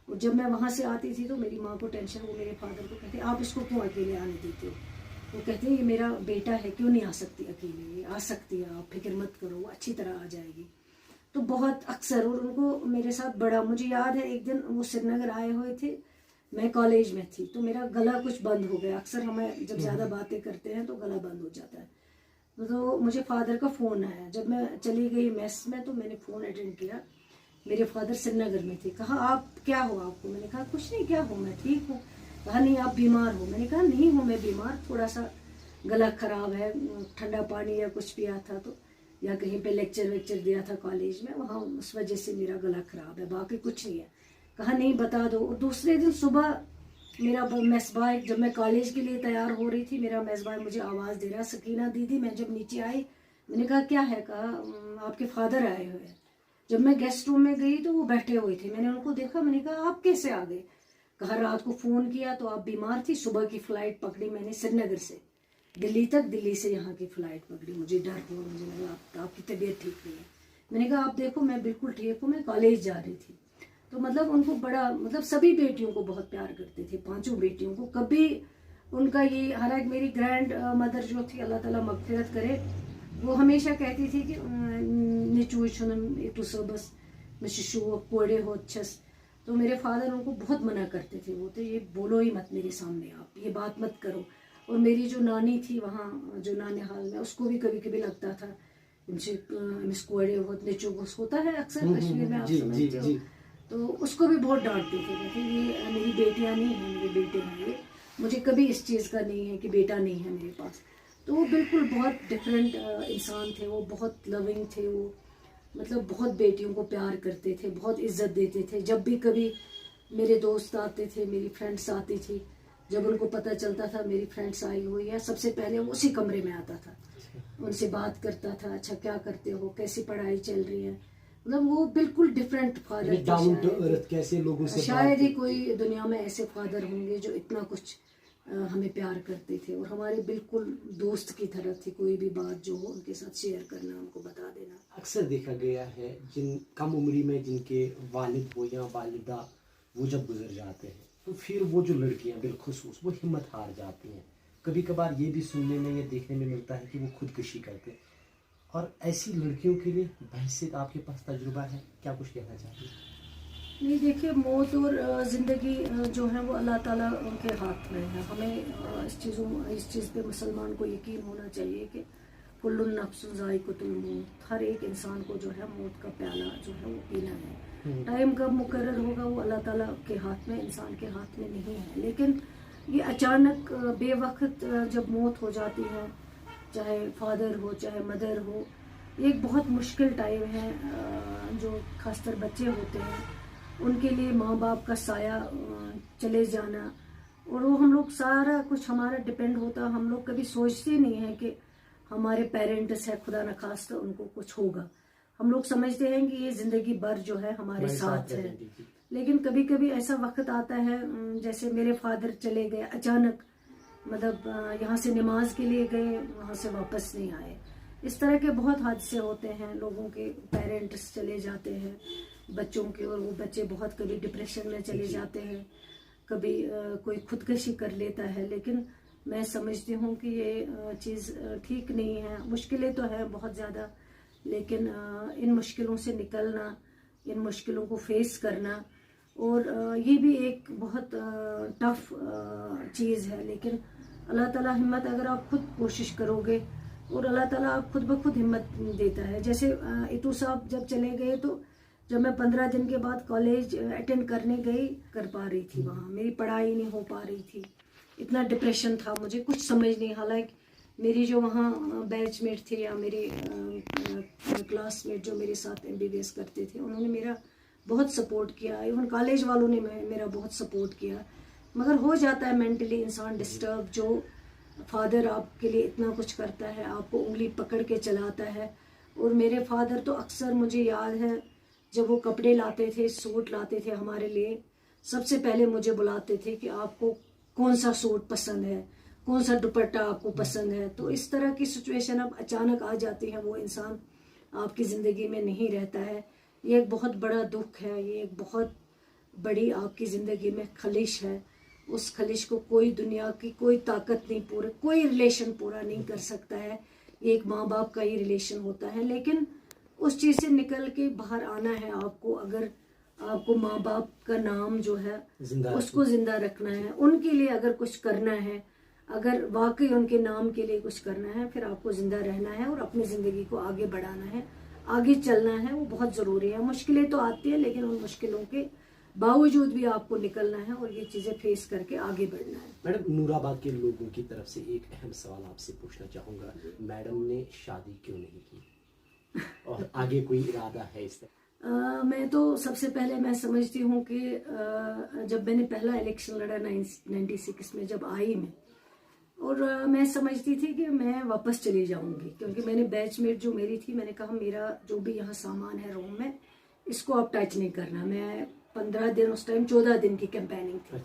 और जब मैं वहाँ से आती थी तो मेरी माँ को टेंशन, वो मेरे फादर को कहते आप इसको क्यों अकेले आने देते हो? वो कहते हैं ये मेरा बेटा है, क्यों नहीं आ सकती अकेले, ये आ सकती है, आप फिक्र मत करो, वो अच्छी तरह आ जाएगी। तो बहुत अक्सर, और उनको मेरे साथ बड़ा, मुझे याद है एक दिन वो श्रीनगर आए हुए थे, मैं कॉलेज में थी, तो मेरा गला कुछ बंद हो गया। अक्सर हमें जब ज़्यादा बातें करते हैं तो गला बंद हो जाता है। तो मुझे फादर का फ़ोन आया जब मैं चली गई मेस में, तो मैंने फ़ोन अटेंड किया। मेरे फादर श्रीनगर में थे। कहा आप क्या हो आपको? मैंने कहा कुछ नहीं, क्या हो, मैं ठीक हूँ। कहा नहीं आप बीमार हो। मैंने कहा नहीं हूँ मैं बीमार, थोड़ा सा गला ख़राब है, ठंडा पानी या कुछ पिया था तो, या कहीं पे लेक्चर वेक्चर दिया था कॉलेज में, वहाँ उस वजह से मेरा गला ख़राब है, बाकी कुछ नहीं है। कहा नहीं बता दो। और दूसरे दिन सुबह मेरा मेसबाई, जब मैं कॉलेज के लिए तैयार हो रही थी, मेरा मेसबाई मुझे आवाज़ दे रहा, सकीना दीदी। मैं जब नीचे आई मैंने कहा क्या है? कहा आपके फादर आए हुए हैं। जब मैं गेस्ट रूम में गई तो वो बैठे हुए थे, मैंने उनको देखा, मैंने कहा आप कैसे आ गए? कहा रात को फ़ोन किया तो आप बीमार थी, सुबह की फ़्लाइट पकड़ी मैंने श्रीनगर से, दिल्ली तक, दिल्ली से यहाँ की फ़्लाइट पकड़ी। मुझे डर हुआ, मुझे लगा आपकी तबीयत ठीक नहीं है। मैंने कहा आप देखो मैं बिल्कुल ठीक हूँ, मैं कॉलेज जा रही थी। तो मतलब उनको बड़ा, मतलब सभी बेटियों को बहुत प्यार करते थे, 5 बेटियों को। कभी उनका ये, हालांकि मेरी ग्रैंड मदर जो थी, अल्लाह ताला मग़फ़िरत करे, वो हमेशा कहती थी कि निचू इटू सबस मिशु कोड़े हो छस। तो मेरे फादर उनको बहुत मना करते थे, वो तो ये बोलो ही मत मेरे सामने, आप ये बात मत करो। और मेरी जो नानी थी वहाँ जो नानिहाल में, उसको भी कभी कभी लगता था इनसे मिस कोड़े बहुत निचू होता है अक्सर कश्मीर में, आप समझते हो। तो उसको भी बहुत डांटते थे, कहते ये मेरी बेटियाँ नहीं हैं, मेरे बेटे हैं ये, मुझे कभी इस चीज़ का नहीं है कि बेटा नहीं है मेरे पास। तो वो बिल्कुल बहुत डिफरेंट इंसान थे, वो बहुत लविंग थे, वो मतलब बहुत बेटियों को प्यार करते थे, बहुत इज्जत देते थे। जब भी कभी मेरे दोस्त आते थे, मेरी फ्रेंड्स आती थी, जब उनको पता चलता था मेरी फ्रेंड्स आई हुई है, सबसे पहले वो उसी कमरे में आता था, उनसे बात करता था, अच्छा क्या करते हो, कैसी पढ़ाई चल रही है। मतलब वो बिल्कुल डिफरेंट फादर थे। कैसे लोगों से शायद ही कोई दुनिया में ऐसे फादर होंगे जो इतना कुछ हमें प्यार करते थे, और हमारे बिल्कुल दोस्त की तरह थे। कोई भी बात जो हो उनके साथ शेयर करना, उनको बता देना। अक्सर देखा गया है जिन कम उम्री में जिनके वालिद हो या वालिदा वो जब गुजर जाते हैं, तो फिर वो जो लड़कियां बिलखुसूस वो हिम्मत हार जाती हैं। कभी कभार ये भी सुनने में या देखने में मिलता है कि वो खुदकुशी करते हैं। और ऐसी लड़कियों के लिए बहसियत आपके पास तजुर्बा है, क्या कुछ कहना चाहते हैं? नहीं देखिए, मौत और ज़िंदगी जो है वो अल्लाह ताला उनके हाथ में है। हमें इस चीज़ पे मुसलमान को यकीन होना चाहिए कि कुल्लुन नफ्सुन ज़ाइक़तुल मौत, हर एक इंसान को जो है मौत का प्याला जो है वो पीना है। टाइम कब मुकर्रर होगा वो अल्लाह ताला के हाथ में, इंसान के हाथ में नहीं है। लेकिन ये अचानक बेवक्त जब मौत हो जाती है, चाहे फादर हो चाहे मदर हो, ये एक बहुत मुश्किल टाइम है। जो खासकर बच्चे होते हैं उनके लिए माँ बाप का साया चले जाना, और वो हम लोग सारा कुछ हमारा डिपेंड होता, हम लोग कभी सोचते नहीं हैं कि हमारे पेरेंट्स है, खुदा न खास्ता उनको कुछ होगा। हम लोग समझते हैं कि ये ज़िंदगी भर जो है हमारे साथ है। लेकिन कभी कभी ऐसा वक्त आता है, जैसे मेरे फादर चले गए अचानक, मतलब यहाँ से नमाज के लिए गए, वहाँ से वापस नहीं आए। इस तरह के बहुत हादसे होते हैं, लोगों के पेरेंट्स चले जाते हैं बच्चों के, और वो बच्चे बहुत कभी डिप्रेशन में चले जाते हैं, कभी कोई खुदकशी कर लेता है। लेकिन मैं समझती हूँ कि ये चीज़ ठीक नहीं है। मुश्किलें तो हैं बहुत ज़्यादा, लेकिन इन मुश्किलों से निकलना, इन मुश्किलों को फेस करना, और ये भी एक बहुत टफ चीज़ है। लेकिन अल्लाह ताला हिम्मत, अगर आप खुद कोशिश करोगे, और अल्लाह ताला आप खुद ब खुद हिम्मत देता है। जैसे इतू साहब जब चले गए, तो जब मैं 15 दिन के बाद कॉलेज अटेंड करने गई, कर पा रही थी, वहाँ मेरी पढ़ाई नहीं हो पा रही थी, इतना डिप्रेशन था, मुझे कुछ समझ नहीं। हालांकि मेरी जो वहाँ बैचमेट थे या मेरे क्लासमेट जो मेरे साथ MBBS करते थे, उन्होंने मेरा बहुत सपोर्ट किया, इवन कॉलेज वालों ने मेरा बहुत सपोर्ट किया। मगर हो जाता है मेंटली इंसान डिस्टर्ब, जो फादर आपके लिए इतना कुछ करता है, आपको उंगली पकड़ के चलाता है। और मेरे फादर तो अक्सर, मुझे याद है जब वो कपड़े लाते थे, सूट लाते थे हमारे लिए, सबसे पहले मुझे बुलाते थे कि आपको कौन सा सूट पसंद है, कौन सा दुपट्टा आपको पसंद है। तो इस तरह की सिचुएशन अब अचानक आ जाती है, वो इंसान आपकी ज़िंदगी में नहीं रहता है। ये एक बहुत बड़ा दुख है, ये एक बहुत बड़ी आपकी ज़िंदगी में खलिश है। उस खलिश को कोई दुनिया की कोई ताकत नहीं, पूरे कोई रिलेशन पूरा नहीं कर सकता है। ये एक माँ बाप का ही रिलेशन होता है। लेकिन उस चीज़ से निकल के बाहर आना है आपको। अगर आपको माँ बाप का नाम जो है उसको जिंदा रखना है, उनके लिए अगर कुछ करना है, अगर वाकई उनके नाम के लिए कुछ करना है, फिर आपको जिंदा रहना है और अपनी ज़िंदगी को आगे बढ़ाना है, आगे चलना है। वो बहुत ज़रूरी है। मुश्किलें तो आती है, लेकिन उन मुश्किलों के बावजूद भी आपको निकलना है और ये चीज़ें फेस करके आगे बढ़ना है। मैडम, नूराबाद के लोगों की तरफ से एक अहम सवाल आपसे पूछना चाहूँगा, मैडम ने शादी क्यों नहीं की और आगे कोई इरादा है इस तरह? मैं तो सबसे पहले मैं समझती हूँ कि जब मैंने पहला इलेक्शन लड़ा 96 में जब आई मैं, और मैं समझती थी कि मैं वापस चली जाऊंगी, क्योंकि मैंने बैचमेट जो मेरी थी, मैंने कहा मेरा जो भी यहाँ सामान है रूम में, इसको आप टच नहीं करना। मैं 15 दिन, उस टाइम 14 दिन की कैंपेनिंग थी।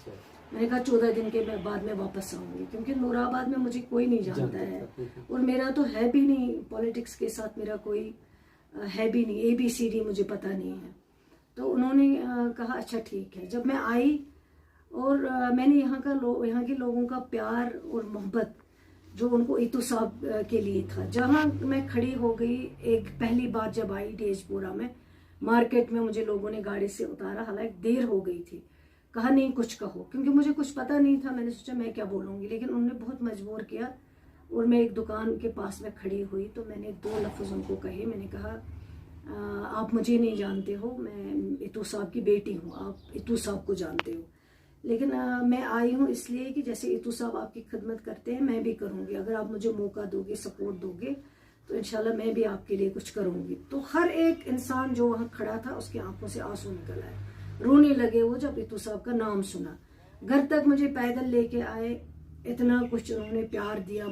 मैंने कहा 14 दिन के बाद में वापस आऊँगी, क्योंकि नूराबाद में मुझे कोई नहीं जानता है और मेरा तो है भी नहीं, पॉलिटिक्स के साथ मेरा कोई है भी नहीं, ABCD मुझे पता नहीं है। तो उन्होंने कहा अच्छा ठीक है। जब मैं आई और मैंने यहाँ के लोगों का प्यार और मोहब्बत जो उनको इतू साहब के लिए था, जहाँ मैं खड़ी हो गई, एक पहली बार जब आई डेजपुरा में मार्केट में, मुझे लोगों ने गाड़ी से उतारा, हालांकि देर हो गई थी, कहा नहीं कुछ कहो, क्योंकि मुझे कुछ पता नहीं था। मैंने सोचा मैं क्या बोलूँगी, लेकिन उन्होंने बहुत मजबूर किया और मैं एक दुकान के पास में खड़ी हुई तो मैंने 2 लफ्ज़ उनको कहे। मैंने कहा आप मुझे नहीं जानते हो, मैं इतू साहब की बेटी हूँ, आप इतू साहब को जानते हो, लेकिन मैं आई हूँ इसलिए कि जैसे इतू साहब आपकी खिदमत करते हैं मैं भी करूँगी, अगर आप मुझे मौका दोगे, सपोर्ट दोगे तो इंशाल्लाह मैं भी आपके लिए कुछ करूँगी। तो हर एक इंसान जो वहाँ खड़ा था उसकी आंखों से आंसू निकल आए, रोने लगे वो जब इतू साहब का नाम सुना। घर तक मुझे पैदल लेके आए, इतना कुछ उन्होंने प्यार दिया।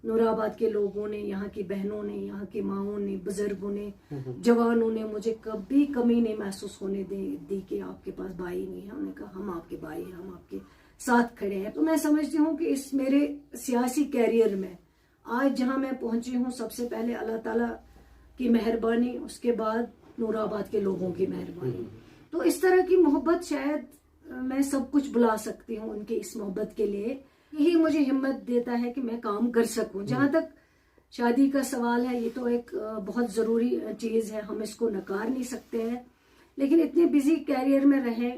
नूराबाद के लोगों ने, यहाँ की बहनों ने, यहाँ की माओं ने, बुजुर्गों ने, जवानों ने मुझे कभी कमी नहीं महसूस होने दी कि आपके पास भाई नहीं है। उन्होंने कहा हम आपके भाई हैं, हम आपके साथ खड़े हैं। तो मैं समझती हूँ कि इस मेरे सियासी कैरियर में आज जहाँ मैं पहुंची हूँ, सबसे पहले अल्लाह ताला की मेहरबानी, उसके बाद नूराबाद के लोगों की मेहरबानी। तो इस तरह की मोहब्बत शायद मैं सब कुछ बुला सकती हूँ उनकी इस मोहब्बत के लिए। यही मुझे हिम्मत देता है कि मैं काम कर सकूं। जहां तक शादी का सवाल है, ये तो एक बहुत ज़रूरी चीज़ है, हम इसको नकार नहीं सकते हैं, लेकिन इतने बिजी कैरियर में रहे,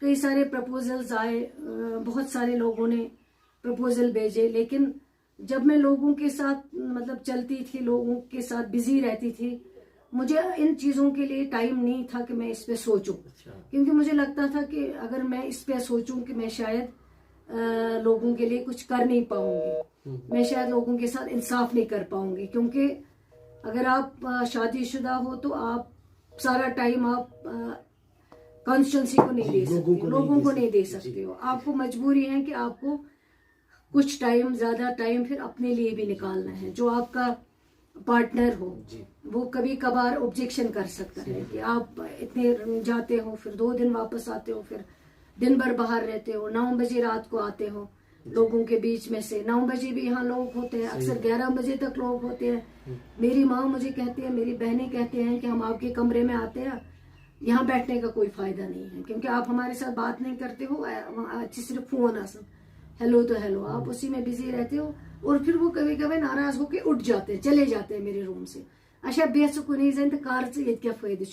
कई सारे प्रपोजल्स आए, बहुत सारे लोगों ने प्रपोजल भेजे, लेकिन जब मैं लोगों के साथ मतलब चलती थी, लोगों के साथ बिजी रहती थी, मुझे इन चीज़ों के लिए टाइम नहीं था कि मैं इस पे सोचूं। क्योंकि मुझे लगता था कि अगर मैं इस पे सोचूं कि मैं शायद लोगों के लिए कुछ कर नहीं पाऊंगी, मैं शायद लोगों के साथ इंसाफ नहीं कर पाऊंगी। क्योंकि अगर आप शादीशुदा हो तो आप सारा टाइम आप कॉन्स्टिट्यूंसी को नहीं दे सकते, लोगों को नहीं दे सकते हो। आपको मजबूरी है कि आपको कुछ टाइम, ज्यादा टाइम फिर अपने लिए भी निकालना है। जो आपका पार्टनर हो वो कभी कभार ऑब्जेक्शन कर सकता है कि आप इतने जाते हो, फिर 2 दिन वापस आते हो, फिर दिन भर बाहर रहते हो, 9 बजे रात को आते हो लोगों के बीच में से। 9 बजे भी यहाँ लोग होते हैं, अक्सर 11 बजे तक लोग होते हैं। मेरी माँ मुझे कहती है, मेरी बहनें कहते हैं कि हम आपके कमरे में आते हैं, यहाँ बैठने का कोई फायदा नहीं है, क्योंकि आप हमारे साथ बात नहीं करते हो, अच्छी सिर्फ फोन आसन हेलो तो हेलो, आप उसी में बिजी रहते हो। और फिर वो कभी कभी नाराज होके उठ जाते हैं, चले जाते हैं मेरे रूम से। अच्छा बेसुकुनी जन कार से ये क्या फायदे।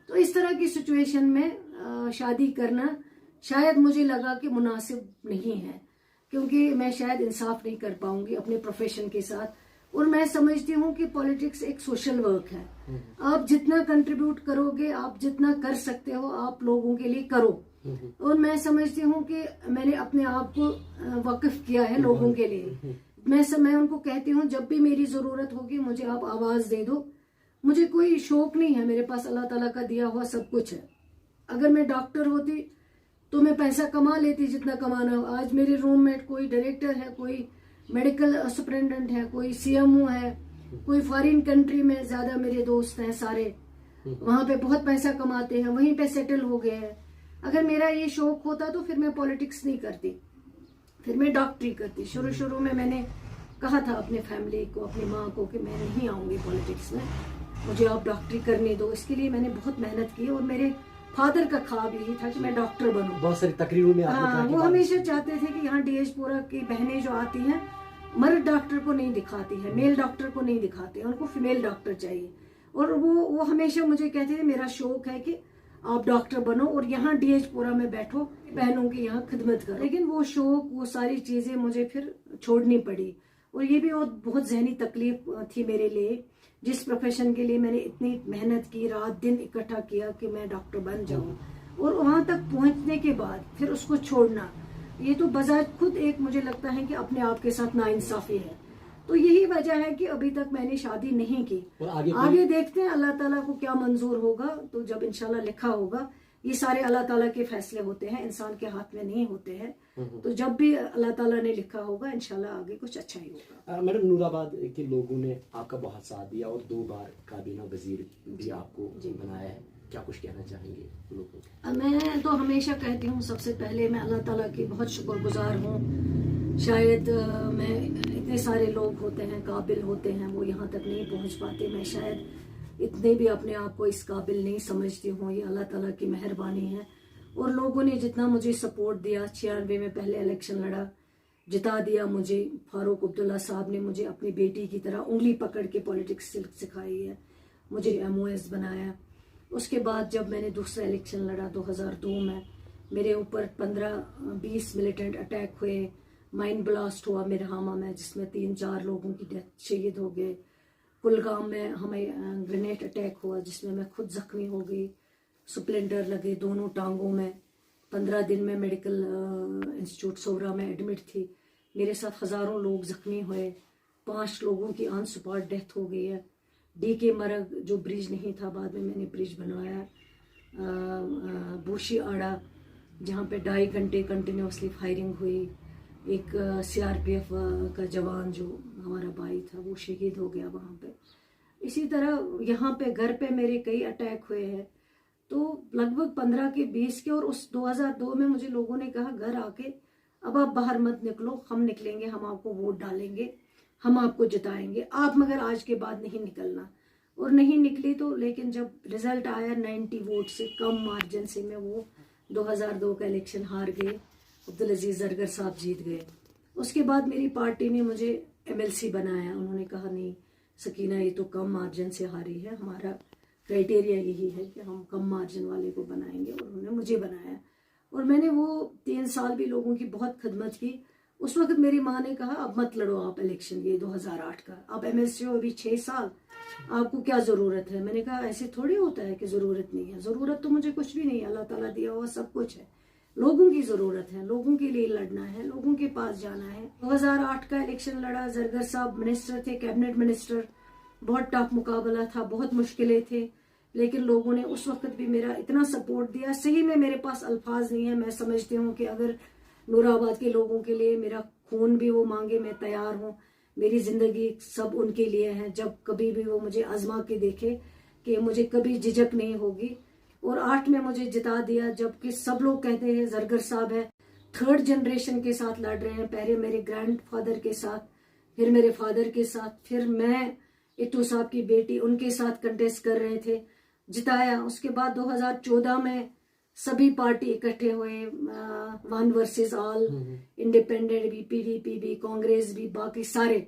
तो इस तरह की सिचुएशन में शादी करना शायद मुझे लगा कि मुनासिब नहीं है, क्योंकि मैं शायद इंसाफ नहीं कर पाऊंगी अपने प्रोफेशन के साथ। और मैं समझती हूँ कि पॉलिटिक्स एक सोशल वर्क है, आप जितना कंट्रीब्यूट करोगे, आप जितना कर सकते हो, आप लोगों के लिए करो। और मैं समझती हूँ कि मैंने अपने आप को वाकिफ किया है लोगों के लिए। मैं उनको कहती हूँ जब भी मेरी जरूरत होगी मुझे आप आवाज दे दो। मुझे कोई शौक नहीं है, मेरे पास अल्लाह ताला का दिया हुआ सब कुछ है। अगर मैं डॉक्टर होती तो मैं पैसा कमा लेती जितना कमाना हो। आज मेरे रूममेट कोई डायरेक्टर है, कोई मेडिकल सुपरिटेंडेंट है, कोई CMO है, कोई फॉरेन कंट्री में ज्यादा मेरे दोस्त हैं सारे, वहां पे बहुत पैसा कमाते हैं, वहीं पे सेटल हो गए हैं। अगर मेरा ये शौक होता तो फिर मैं पॉलिटिक्स नहीं करती, फिर मैं डॉक्टरी करती। शुरू में मैंने कहा था अपने फैमिली को, अपनी माँ को कि मैं नहीं आऊंगी पॉलिटिक्स में, मुझे आप डॉक्टरी करने दो। इसके लिए मैंने बहुत मेहनत की और मेरे फादर का ख्वाब यही था कि मैं डॉक्टर बनूं। बहुत सारी तकरीरों में हाँ, वो हमेशा चाहते थे कि यहाँ डेजपुरा की बहनें जो आती हैं मर्द डॉक्टर को नहीं दिखाती है, मेल डॉक्टर को नहीं दिखाते, उनको फीमेल डॉक्टर चाहिए। और वो हमेशा मुझे कहते थे मेरा शौक है कि आप डॉक्टर बनो और यहाँ डेजपुरा में बैठो, बहनों की यहाँ खिदमत करो। लेकिन वो शौक, वो सारी चीजें मुझे फिर छोड़नी पड़ी। और ये भी बहुत जहनी तकलीफ थी मेरे लिए, जिस प्रोफेशन के लिए मैंने इतनी मेहनत की, रात दिन इकट्ठा किया कि मैं डॉक्टर बन जाऊं, और वहां तक पहुंचने के बाद फिर उसको छोड़ना, ये तो बजाज खुद एक मुझे लगता है कि अपने आप के साथ नाइंसाफी है। तो यही वजह है कि अभी तक मैंने शादी नहीं की। आगे देखते हैं अल्लाह ताला को क्या मंजूर होगा, तो जब इंशाल्लाह लिखा होगा, ये सारे अल्लाह ताला के फैसले होते हैं, इंसान के हाथ में नहीं होते हैं। तो जब भी अल्लाह ताला ने लिखा होगा इंशाल्लाह आगे कुछ अच्छा ही होगा। मैडम, नूराबाद के लोगों ने आपका बहुत साथ दिया और 2 बार काबीना वजीर भी आपको बनाया है, क्या कुछ कहना चाहेंगे लोगों को? मैं तो हमेशा कहती हूँ, सबसे पहले मैं अल्लाह ताला की बहुत शुक्रगुजार हूँ। शायद मैं इतने सारे लोग होते हैं, काबिल होते हैं, वो यहाँ तक नहीं पहुँच पाते। मैं शायद इतने भी अपने आप को इस काबिल नहीं समझती हूँ। ये अल्लाह ताला की मेहरबानी है। और लोगों ने जितना मुझे सपोर्ट दिया, 96 में पहले इलेक्शन लड़ा, जिता दिया मुझे। फारूक अब्दुल्ला साहब ने मुझे अपनी बेटी की तरह उंगली पकड़ के पॉलिटिक्स सिखाई है, मुझे MOS बनाया। उसके बाद जब मैंने दूसरा इलेक्शन लड़ा 2002 में, मेरे ऊपर 15-20 मिलिटेंट अटैक हुए, माइन ब्लास्ट हुआ मिरहामा में, जिसमें 3-4 लोगों की डेथ, शहीद हो गए। कुलगाम में हमें ग्रेनेड अटैक हुआ, जिसमें मैं खुद जख्मी हो गई, स्प्लिंटर लगे दोनों टांगों में। 15 दिन में मेडिकल इंस्टीट्यूट सोवरा में एडमिट थी। मेरे साथ हज़ारों लोग जख्मी हुए, 5 लोगों की ऑन स्पॉट डेथ हो गई है। DK मरग जो ब्रिज नहीं था, बाद में मैंने ब्रिज बनवाया। बूशी आड़ा, जहाँ पे 2.5 घंटे कंटिन्यूसली फायरिंग हुई। एक CRPF का जवान जो हमारा भाई था, वो शहीद हो गया वहाँ पे। इसी तरह यहाँ पे घर पे मेरे कई अटैक हुए हैं। तो लगभग 15 के 20 के, और उस 2002 में मुझे लोगों ने कहा घर आके अब आप बाहर मत निकलो, हम निकलेंगे, हम आपको वोट डालेंगे, हम आपको जिताएंगे, आप मगर आज के बाद नहीं निकलना। और नहीं निकली तो, लेकिन जब रिजल्ट आया 90 वोट से कम मार्जिन से, मैं वो 2002 का इलेक्शन हार गए, अब्दुल अजीज जरगर साहब जीत गए। उसके बाद मेरी पार्टी ने मुझे MLC बनाया। उन्होंने कहा नहीं सकीना, ये तो कम मार्जिन से हारी है, हमारा क्राइटेरिया यही है कि हम कम मार्जिन वाले को बनाएंगे। और उन्होंने मुझे बनाया, और मैंने वो 3 साल भी लोगों की बहुत खिदमत की। उस वक्त मेरी माँ ने कहा अब मत लड़ो आप इलेक्शन, ये 2008 का, आप MLC हो अभी 6 साल, आपको क्या ज़रूरत है। मैंने कहा ऐसे थोड़ी होता है कि ज़रूरत नहीं है, ज़रूरत तो मुझे कुछ भी नहीं है, अल्लाह ताला दिया हुआ सब कुछ है। लोगों की ज़रूरत है, लोगों के लिए लड़ना है, लोगों के पास जाना है। 2008 का इलेक्शन लड़ा, जरगर साहब मिनिस्टर थे, कैबिनेट मिनिस्टर, बहुत टफ मुकाबला था, बहुत मुश्किलें थे, लेकिन लोगों ने उस वक्त भी मेरा इतना सपोर्ट दिया। सही में मेरे पास अल्फाज नहीं है। मैं समझती हूँ कि अगर नूराबाद के लोगों के लिए मेरा खून भी वो मांगे, मैं तैयार हूँ। मेरी ज़िंदगी सब उनके लिए है। जब कभी भी वो मुझे आजमा के देखे कि मुझे कभी झिझक नहीं होगी। और 8 में मुझे जिता दिया, जबकि सब लोग कहते हैं जरगर साहब है, 3rd जनरेशन के साथ लड़ रहे हैं। पहले मेरे ग्रैंडफादर के साथ, फिर मेरे फादर के साथ, फिर मैं इट्टू साहब की बेटी, उनके साथ कंटेस्ट कर रहे थे, जिताया। उसके बाद 2014 में सभी पार्टी इकट्ठे हुए, 1 वर्सेस ऑल, इंडिपेंडेंट भी, PDP भी, कांग्रेस भी, बाकी सारे।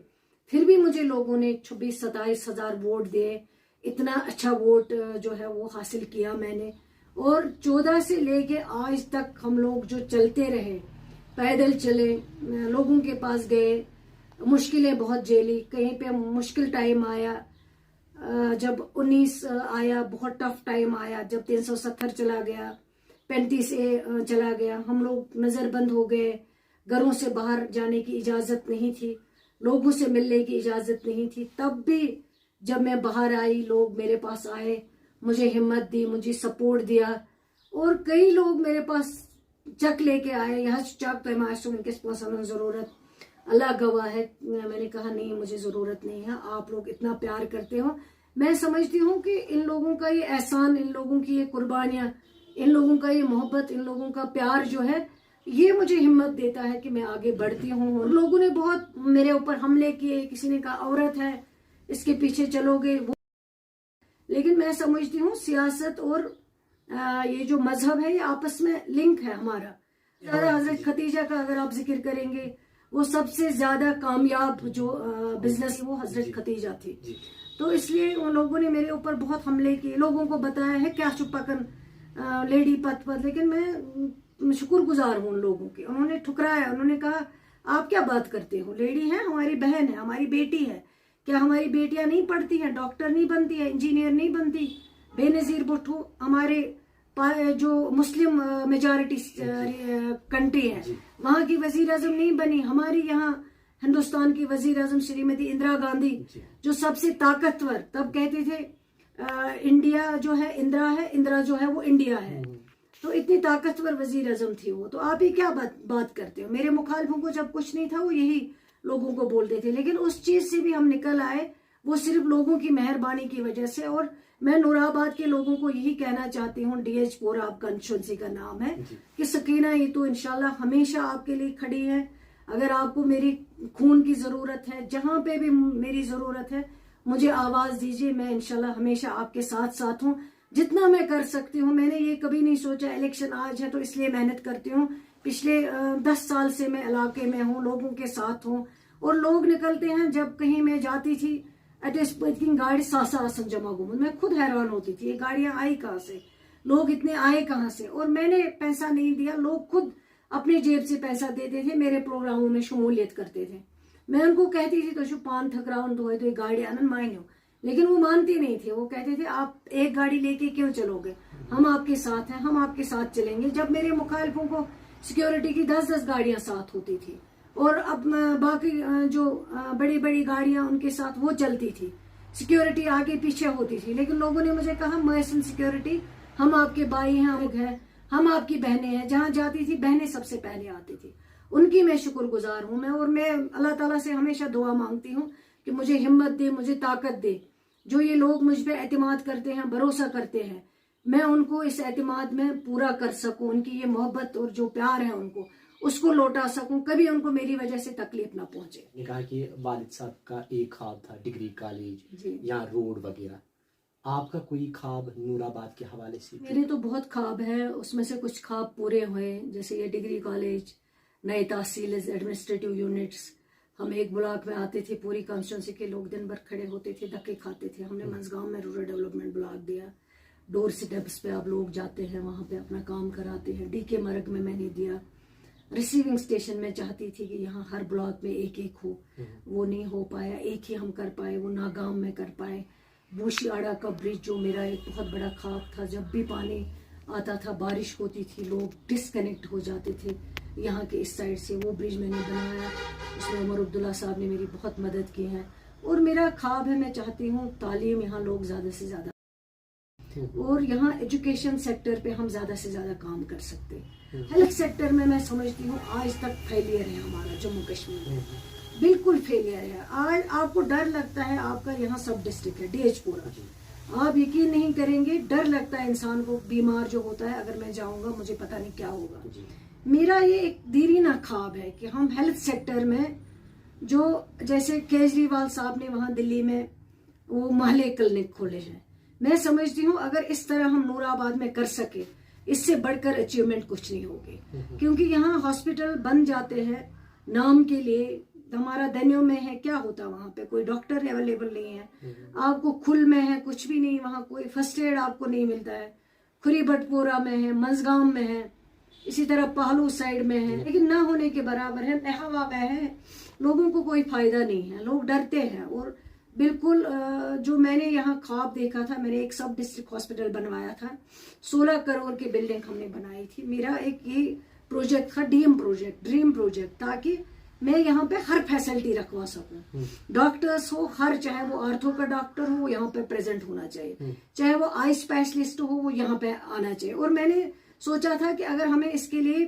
फिर भी मुझे लोगों ने 26-27 हजार वोट दिए। इतना अच्छा वोट जो है वो हासिल किया मैंने। और 14 से लेके आज तक हम लोग जो चलते रहे, पैदल चले, लोगों के पास गए, मुश्किलें बहुत झेली। कहीं पे मुश्किल टाइम आया, जब 19 आया, बहुत टफ टाइम आया, जब 370 चला गया, 35A चला गया, हम लोग नजरबंद हो गए, घरों से बाहर जाने की इजाजत नहीं थी, लोगों से मिलने की इजाजत नहीं थी। तब भी जब मैं बाहर आई, लोग मेरे पास आए, मुझे हिम्मत दी, मुझे सपोर्ट दिया। और कई लोग मेरे पास चक लेके आए, यह चक तो मास्टर इनके जरूरत, अल्लाह गवाह है। मैंने कहा नहीं, मुझे जरूरत नहीं है, आप लोग इतना प्यार करते हो। मैं समझती हूँ कि इन लोगों का ये एहसान, इन लोगों की ये कुर्बानियां, इन लोगों का ये मोहब्बत, इन लोगों का प्यार जो है, ये मुझे हिम्मत देता है कि मैं आगे बढ़ती हूँ। लोगों ने बहुत मेरे ऊपर हमले किए, किसी ने कहा औरत है, इसके पीछे चलोगे वो। लेकिन मैं समझती हूँ सियासत और ये जो मजहब है, ये आपस में लिंक है हमारा। हजरत खतीजा का अगर आप जिक्र करेंगे, वो सबसे ज्यादा कामयाब जो बिजनेस वो हजरत खतीजा थी। तो इसलिए उन लोगों ने मेरे ऊपर बहुत हमले किए, लोगों को बताया है क्या चुप्पाकन लेडी पथ। लेकिन मैं शुक्रगुजार हूँ उन लोगों की। उन्होंने ठुकराया, उन्होंने कहा आप क्या बात करते हो, लेडी है, हमारी बहन है, हमारी बेटी है, क्या हमारी बेटियां नहीं पढ़ती हैं, डॉक्टर नहीं बनती है, इंजीनियर नहीं बनती। बेनजीर भुट्टो हमारे जो मुस्लिम मेजॉरिटी कंट्री है, वहां की वजीर आजम नहीं बनी। हमारी यहाँ हिंदुस्तान की वजीर आजम श्रीमती इंदिरा गांधी, जो सबसे ताकतवर, तब कहते थे इंडिया जो है इंदिरा है, इंदिरा जो है वो इंडिया है। तो इतनी ताकतवर वजीर आजम थी वो। तो आप ही क्या बात करते हो। मेरे मुखालिफों को जब कुछ नहीं था, वो यही लोगों को बोलते थे। लेकिन उस चीज से भी हम निकल आए, वो सिर्फ लोगों की मेहरबानी की वजह से। और मैं नूराबाद के लोगों को यही कहना चाहती हूँ, DH-4 आपका कंस्टिट्यूंसी का नाम है, कि सकीना ये तो इंशाल्लाह हमेशा आपके लिए खड़ी है। अगर आपको मेरी खून की जरूरत है, जहां पे भी मेरी जरूरत है, मुझे आवाज दीजिए, मैं इंशाल्लाह हमेशा आपके साथ साथ हूँ, जितना मैं कर सकती हूँ। मैंने ये कभी नहीं सोचा इलेक्शन आज है तो इसलिए मेहनत करती हूँ। पिछले 10 साल से मैं इलाके में हूँ, लोगों के साथ हूँ। और लोग निकलते हैं, जब कहीं मैं जाती थी गाड़ी सासा जमा घूम, मैं खुद हैरान होती थी ये गाड़ियां आई कहाँ से, लोग इतने आए कहाँ से। और मैंने पैसा नहीं दिया, लोग खुद अपनी जेब से पैसा देते थे, मेरे प्रोग्रामों में शमूलियत करते थे। मैं उनको कहती थी तो पान थकराउन तो है तो ये गाड़ी आनंद मायनो, लेकिन वो मानती नहीं थे। वो कहते थे आप एक गाड़ी लेके क्यों चलोगे, हम आपके साथ हैं, हम आपके साथ चलेंगे। जब मेरे मुखालिफों को सिक्योरिटी की 10-10 गाड़ियां साथ होती थी, और अब बाकी जो बड़ी बड़ी गाड़ियां उनके साथ वो चलती थी, सिक्योरिटी आगे पीछे होती थी। लेकिन लोगों ने मुझे कहा महसन सिक्योरिटी, हम आपके भाई हैं, हम आपकी बहनें हैं। जहां जाती थी बहनें सबसे पहले आती थी, उनकी मैं शुक्रगुजार हूं। और मैं अल्लाह ताला से हमेशा दुआ मांगती हूँ कि मुझे हिम्मत दे, मुझे ताकत दे। जो ये लोग मुझ पे एतमाद करते हैं, भरोसा करते हैं, मैं उनको इस एतमाद में पूरा कर सकूं, उनकी ये मोहब्बत और जो प्यार है उनको उसको लौटा सकूं, कभी उनको मेरी वजह से तकलीफ ना पहुंचे। ने कहा कि वालिद साहब का एक ख्वाब था डिग्री कॉलेज या रोड वगैरह, आपका कोई ख्वाब नूराबाद के हवाले से? मेरे तो बहुत ख्वाब है, उसमें से कुछ ख्वाब पूरे हुए, जैसे ये डिग्री कॉलेज, नए तहसील एडमिनिस्ट्रेटिव यूनिट्स। हम एक ब्लॉक में आते थे, पूरी कॉन्स्टिट्यूंसी के लोग दिन भर खड़े होते थे, धक्के खाते थे। हमने मंजगांव में रूरल डेवलपमेंट ब्लॉक दिया, डोर स्टेप्स पे आप लोग जाते हैं, वहां पे अपना काम कराते हैं। DK मरग में मैंने दिया। रिसीविंग स्टेशन में चाहती थी कि यहाँ हर ब्लॉक में एक एक हो, वो नहीं हो पाया, एक ही हम कर पाए, वो नागाम में कर पाए। बूशियाड़ा का ब्रिज जो मेरा एक बहुत बड़ा ख्वाब था, जब भी पानी आता था, बारिश होती थी, लोग डिस्कनेक्ट हो जाते थे यहाँ के इस साइड से, वो ब्रिज मैंने बनाया। उसमें उमर अब्दुल्ला साहब ने मेरी बहुत मदद की है। और मेरा ख्वाब है, मैं चाहती हूँ तालीम यहाँ लोग ज्यादा से ज्यादा, और यहाँ एजुकेशन सेक्टर पे हम ज्यादा से ज्यादा काम कर सकते हैं। हेल्थ सेक्टर में मैं समझती हूँ आज तक फेलियर है हमारा जम्मू कश्मीर में, बिल्कुल फेलियर है। आज आपको डर लगता है, आपका यहाँ सब डिस्ट्रिक्ट है DH-4, आप यकीन नहीं करेंगे, डर लगता है इंसान को, बीमार जो होता है, अगर मैं जाऊंगा मुझे पता नहीं क्या होगा। मेरा ये एक दीरीना ख्वाब है कि हम हेल्थ सेक्टर में, जो जैसे केजरीवाल साहब ने वहां दिल्ली में वो महले क्लिनिक खोले हैं, मैं समझती हूँ अगर इस तरह हम नूराबाद में कर सके, इससे बढ़कर अचीवमेंट कुछ नहीं होगी। क्योंकि यहाँ हॉस्पिटल बन जाते हैं नाम के लिए, हमारा दनियों में है, क्या होता वहां पे कोई डॉक्टर अवेलेबल नहीं है, आपको खुल में है कुछ भी नहीं, वहां कोई फर्स्ट एड आपको नहीं मिलता है। खुरी बटपोरा में है, मंजगांव में है, इसी तरह पहलू साइड में है, लेकिन ना होने के बराबर है। महवा में है, लोगों को कोई फायदा नहीं है, लोग डरते हैं। और बिल्कुल जो मैंने यहाँ ख्वाब देखा था, मैंने एक सब डिस्ट्रिक्ट हॉस्पिटल बनवाया था, 16 करोड़ की बिल्डिंग हमने बनाई थी। मेरा एक ये प्रोजेक्ट था, ड्रीम प्रोजेक्ट, ताकि मैं यहाँ पे हर फैसिलिटी रखवा सकूं। डॉक्टर्स हो, हर, चाहे वो आर्थो का डॉक्टर हो, वो यहाँ पे प्रेजेंट होना चाहिए, चाहे वो आई स्पेशलिस्ट हो, वो यहाँ पे आना चाहिए। और मैंने सोचा था कि अगर हमें इसके लिए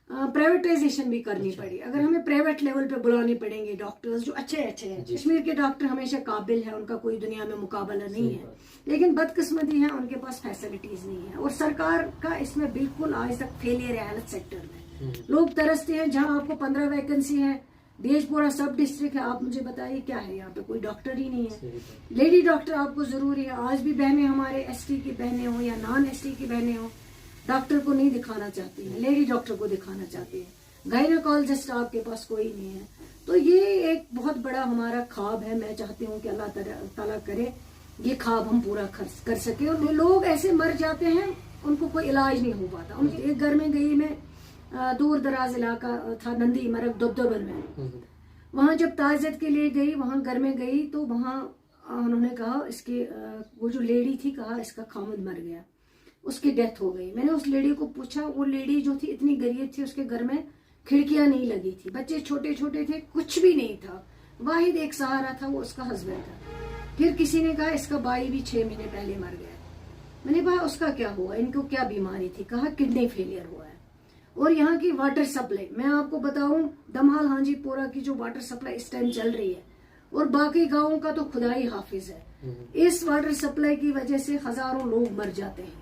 प्राइवेटाइजेशन भी करनी पड़ी, अगर हमें प्राइवेट लेवल पे बुलाने पड़ेंगे डॉक्टर्स जो अच्छे हैं। कश्मीर के डॉक्टर हमेशा काबिल है, उनका कोई दुनिया में मुकाबला नहीं है, लेकिन बदकिस्मती है उनके पास फैसिलिटीज नहीं है। और सरकार का इसमें बिल्कुल आज तक फेलियर है हेल्थ सेक्टर में। लोग तरसते हैं, जहां आपको 15 वैकेंसी है, DH-4 सब डिस्ट्रिक्ट है, आप मुझे बताइए क्या है यहाँ पे, कोई डॉक्टर ही नहीं है। लेडी डॉक्टर आपको जरूरी है। आज भी बहनें हमारे ST की बहनें हो या नॉन ST की बहनें हो, डॉक्टर को नहीं दिखाना चाहती है, लेडी डॉक्टर को दिखाना चाहती है। गायनोकोलॉजिस्ट आपके पास कोई नहीं है। तो ये एक बहुत बड़ा हमारा ख्वाब है। मैं चाहती हूँ कि अल्लाह ताला करे ये ख्वाब हम पूरा कर सके। और लोग ऐसे मर जाते हैं, उनको कोई इलाज नहीं हो पाता। उनके एक घर में गई मैं, दूर दराज इलाका था, नंदी मरग दुबदुबन में, वहां जब ताज़ियत के लिए गई, वहां घर में गई तो वहां उन्होंने कहा इसके वो जो लेडी थी, कहा इसका खामद मर गया, उसकी डेथ हो गई। मैंने उस लेडी को पूछा, वो लेडी जो थी इतनी गरीब थी, उसके घर में खिड़कियां नहीं लगी थी, बच्चे छोटे छोटे थे, कुछ भी नहीं था, वाहिद एक सहारा था वो उसका हस्बैंड था। फिर किसी ने कहा इसका भाई भी 6 महीने पहले मर गया। मैंने कहा उसका क्या हुआ, इनको क्या बीमारी थी, कहा किडनी फेलियर हुआ है। और यहाँ की वाटर सप्लाई, मैं आपको बताऊं, दमहाल हांजीपोरा की जो वाटर सप्लाई इस टाइम चल रही है, और बाकी गाँवों का तो खुदा ही हाफिज है। इस वाटर सप्लाई की वजह से हजारों लोग मर जाते हैं,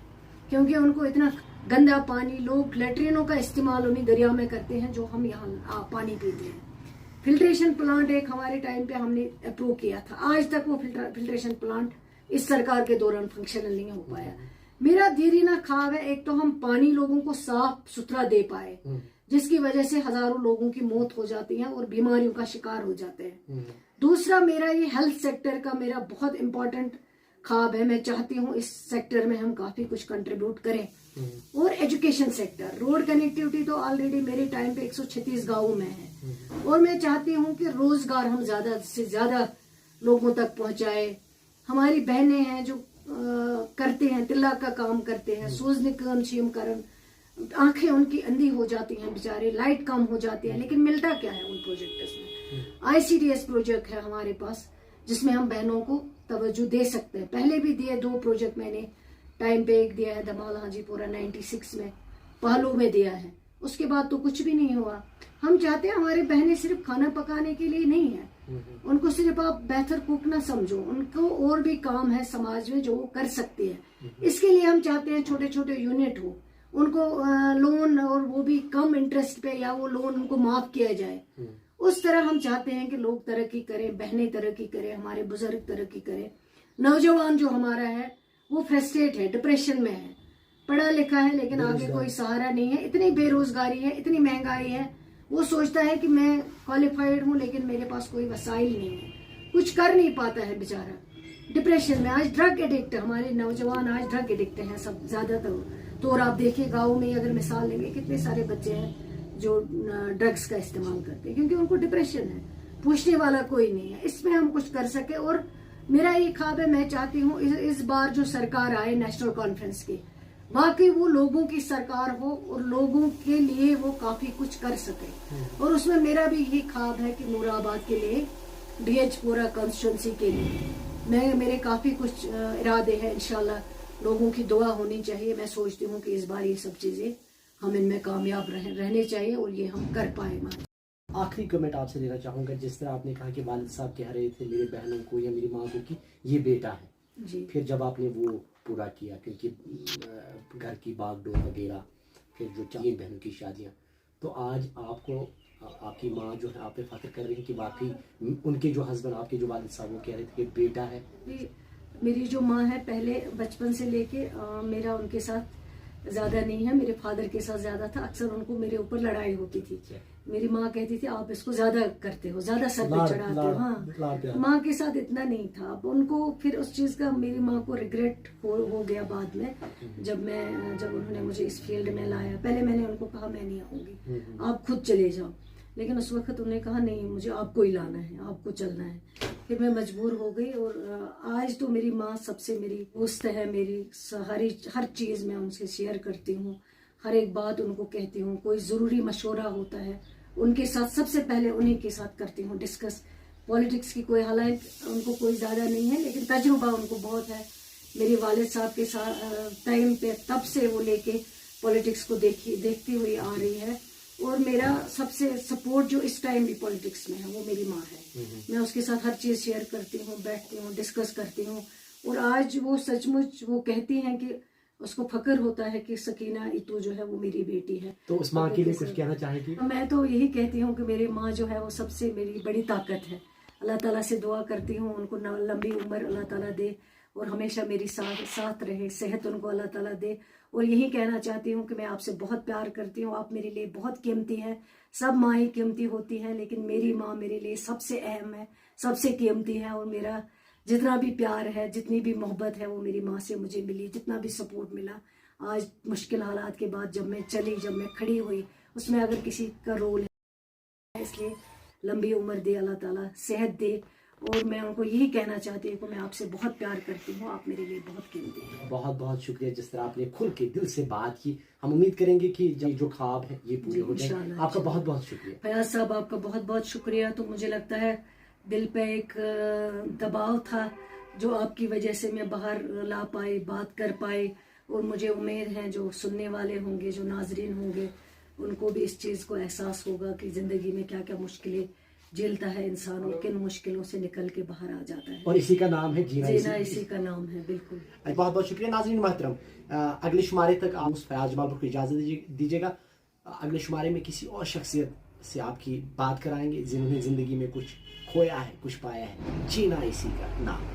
क्योंकि उनको इतना गंदा पानी, लोग लेटरिनों का इस्तेमाल उन्हीं दरिया में करते हैं जो हम यहाँ पानी पीते हैं। फिल्ट्रेशन प्लांट एक हमारे टाइम पे हमने अप्रूव किया था, आज तक वो फिल्ट्रेशन प्लांट इस सरकार के दौरान फंक्शनल नहीं हो पाया। मेरा दीरीना ख्वाब है, एक तो हम पानी लोगों को साफ सुथरा दे पाए, जिसकी वजह से हजारों लोगों की मौत हो जाती है और बीमारियों का शिकार हो जाते हैं। दूसरा, मेरा ये हेल्थ सेक्टर का मेरा बहुत इंपॉर्टेंट ख्वाब है। मैं चाहती हूँ इस सेक्टर में हम काफी कुछ कंट्रीब्यूट करें। और एजुकेशन सेक्टर, रोड कनेक्टिविटी तो ऑलरेडी मेरे टाइम पे 136 गाँवों में है, और मैं चाहती हूँ कि रोजगार हम ज्यादा से ज्यादा लोगों तक पहुंचाए। हमारी बहनें हैं जो करते हैं, तिल्ला का काम करते हैं, सूजने काम शीम करन, आंखें उनकी अंधी हो जाती हैं बेचारे, लाइट कम हो जाती है, लेकिन मिलता क्या है उन प्रोजेक्ट्स में। ICDS प्रोजेक्ट है हमारे पास, जिसमें हम बहनों को तवज्जो दे सकते हैं। पहले भी दिए 2 प्रोजेक्ट मैंने टाइम पे, एक दिया है दमाल हाजीपुरा 96 में, पहलू में दिया है, उसके बाद तो कुछ भी नहीं हुआ। हम चाहते हैं हमारी बहनें सिर्फ खाना पकाने के लिए नहीं है, उनको सिर्फ आप बेहतर कुक ना समझो, उनको और भी काम है समाज में जो वो कर सकती है। इसके लिए हम चाहते हैं छोटे छोटे यूनिट हो, उनको लोन, और वो भी कम इंटरेस्ट पे, या वो लोन उनको माफ किया जाए। उस तरह हम चाहते हैं कि लोग तरक्की करें, बहनें तरक्की करें, हमारे बुजुर्ग तरक्की करें। नौजवान जो हमारा है वो फ्रस्ट्रेट है, डिप्रेशन में है, पढ़ा लिखा है लेकिन आगे कोई सहारा नहीं है, इतनी बेरोजगारी है, इतनी महंगाई है। वो सोचता है कि मैं क्वालिफाइड हूँ लेकिन मेरे पास कोई वसाइल नहीं है, कुछ कर नहीं पाता है बेचारा, डिप्रेशन में। आज ड्रग एडिक्ट, हमारे नौजवान आज ड्रग एडिक्ट हैं सब ज्यादातर। तो और आप देखिए गाँव में अगर मिसाल लेंगे, कितने सारे बच्चे हैं जो ड्रग्स का इस्तेमाल करते हैं, क्योंकि उनको डिप्रेशन है, पूछने वाला कोई नहीं है। इसमें हम कुछ कर सके। और मेरा ये ख्वाब है, मैं चाहती हूँ इस बार जो सरकार आए नेशनल कॉन्फ्रेंस की, वाकई वो लोगों की सरकार हो और लोगों के लिए वो काफी कुछ कर सके। और उसमें मेरा भी यही ख्वाब है कि मुरादाबाद के लिए, DH पूरा कॉन्स्टिट्यूंसी के लिए मेरे काफी कुछ इरादे हैं। इंशाल्लाह लोगों की दुआ होनी चाहिए। मैं सोचती हूँ कि इस बार ये सब चीजें हम इनमें कामयाब रहने चाहिए और ये हम कर पाए। आखिरी कमेंट आपसे लेना चाहूंगा, जिस तरह आपने कहा कि वालिद साहब कह रहे थे मेरे बहनों को या मेरी माँ को कि ये बेटा है जी, फिर जब आपने वो पूरा किया, क्योंकि घर की बागडोर वगैरह, फिर जो 3 बहनों की शादियाँ, तो आज आपको आपकी माँ जो है आप पे फख्र कर रही है कि वाकई उनके जो हस्बैंड, आपके जो वालिद साहब, वो कह रहे थे कि बेटा है। मेरी जो माँ है पहले बचपन से लेके मेरा उनके साथ ज्यादा नहीं है, मेरे फादर के साथ ज्यादा था। अक्सर उनको मेरे ऊपर लड़ाई होती थी। मेरी माँ कहती थी आप इसको ज्यादा करते हो, ज्यादा सर पे चढ़ाते हो। हाँ, माँ के साथ इतना नहीं था। अब उनको फिर उस चीज का, मेरी माँ को रिग्रेट हो गया बाद में, जब उन्होंने मुझे इस फील्ड में लाया। पहले मैंने उनको कहा मैं नहीं आऊंगी, आप खुद चले जाओ, लेकिन उस वक्त उन्होंने कहा नहीं, मुझे आपको ही लाना है, आपको चलना है। फिर मैं मजबूर हो गई। और आज तो मेरी माँ सबसे मेरी दोस्त है, मेरी हर चीज़ मैं उनसे शेयर करती हूँ, हर एक बात उनको कहती हूँ। कोई ज़रूरी मशवरा होता है उनके साथ सबसे पहले उन्हीं के साथ करती हूँ डिस्कस। पॉलिटिक्स की कोई हालांकि उनको कोई ज़्यादा नहीं है, लेकिन तजुर्बा उनको बहुत है। मेरे वालिद साहब के साथ टाइम पे तब से वो लेके पॉलिटिक्स को देखती हुई आ रही है। और मेरा सबसे सपोर्ट जो इस टाइम भी पॉलिटिक्स में है वो मेरी माँ है। मैं उसके साथ हर चीज़ शेयर करती हूँ, बैठती हूँ, डिस्कस करती हूँ। और आज वो सचमुच वो कहती हैं कि उसको फक्र होता है कि सकीना इतू जो है वो मेरी बेटी है। तो उस माँ के लिए कुछ कहना चाहेगी? मैं तो यही कहती हूँ कि मेरी माँ जो है वो सबसे मेरी बड़ी ताकत है। अल्लाह ताला से दुआ करती हूँ उनको लंबी उम्र अल्लाह ताला दे और हमेशा मेरी साथ रहे, सेहत उनको अल्लाह ताला दे। और यही कहना चाहती हूँ कि मैं आपसे बहुत प्यार करती हूँ, आप मेरे लिए बहुत कीमती हैं। सब माँ कीमती होती हैं, लेकिन मेरी माँ मेरे लिए सबसे अहम है, सबसे कीमती है। और मेरा जितना भी प्यार है, जितनी भी मोहब्बत है, वो मेरी माँ से मुझे मिली। जितना भी सपोर्ट मिला आज मुश्किल हालात के बाद, जब मैं चली, जब मैं खड़ी हुई, उसमें अगर किसी का रोल है, इसलिए लंबी उम्र दे अल्लाह ताला, सेहत दे। और मैं उनको यही कहना चाहती हूँ कि मैं आपसे बहुत प्यार करती हूँ, आप मेरे लिए बहुत कीमती हैं। बहुत बहुत शुक्रिया, जिस तरह आपने खुल के दिल से बात की। हम उम्मीद करेंगे कि जो ख्वाब है ये पूरे हो जाए। आपका बहुत बहुत शुक्रिया फयाज साहब, आपका बहुत बहुत शुक्रिया। तो मुझे लगता है दिल पे एक दबाव था जो आपकी वजह से मैं बाहर ला पाई, बात कर पाई। और मुझे उम्मीद है जो सुनने वाले होंगे, जो नाजरीन होंगे, उनको भी इस चीज़ को एहसास होगा कि ज़िंदगी में क्या क्या मुश्किलें झेलता है इंसान और किन मुश्किलों से निकल के बाहर आ जाता है। और इसी का नाम है जीना जीना इसी का नाम है, बिल्कुल। बहुत बहुत शुक्रिया नाज़रीन मोहतरम। अगले शुमारे तक आप उस फयाज जमाल को इजाज़त दीजिएगा। अगले शुमारे में किसी और शख्सियत से आपकी बात कराएंगे जिन्होंने ज़िंदगी में कुछ खोया है, कुछ पाया है। जीना इसी का नाम।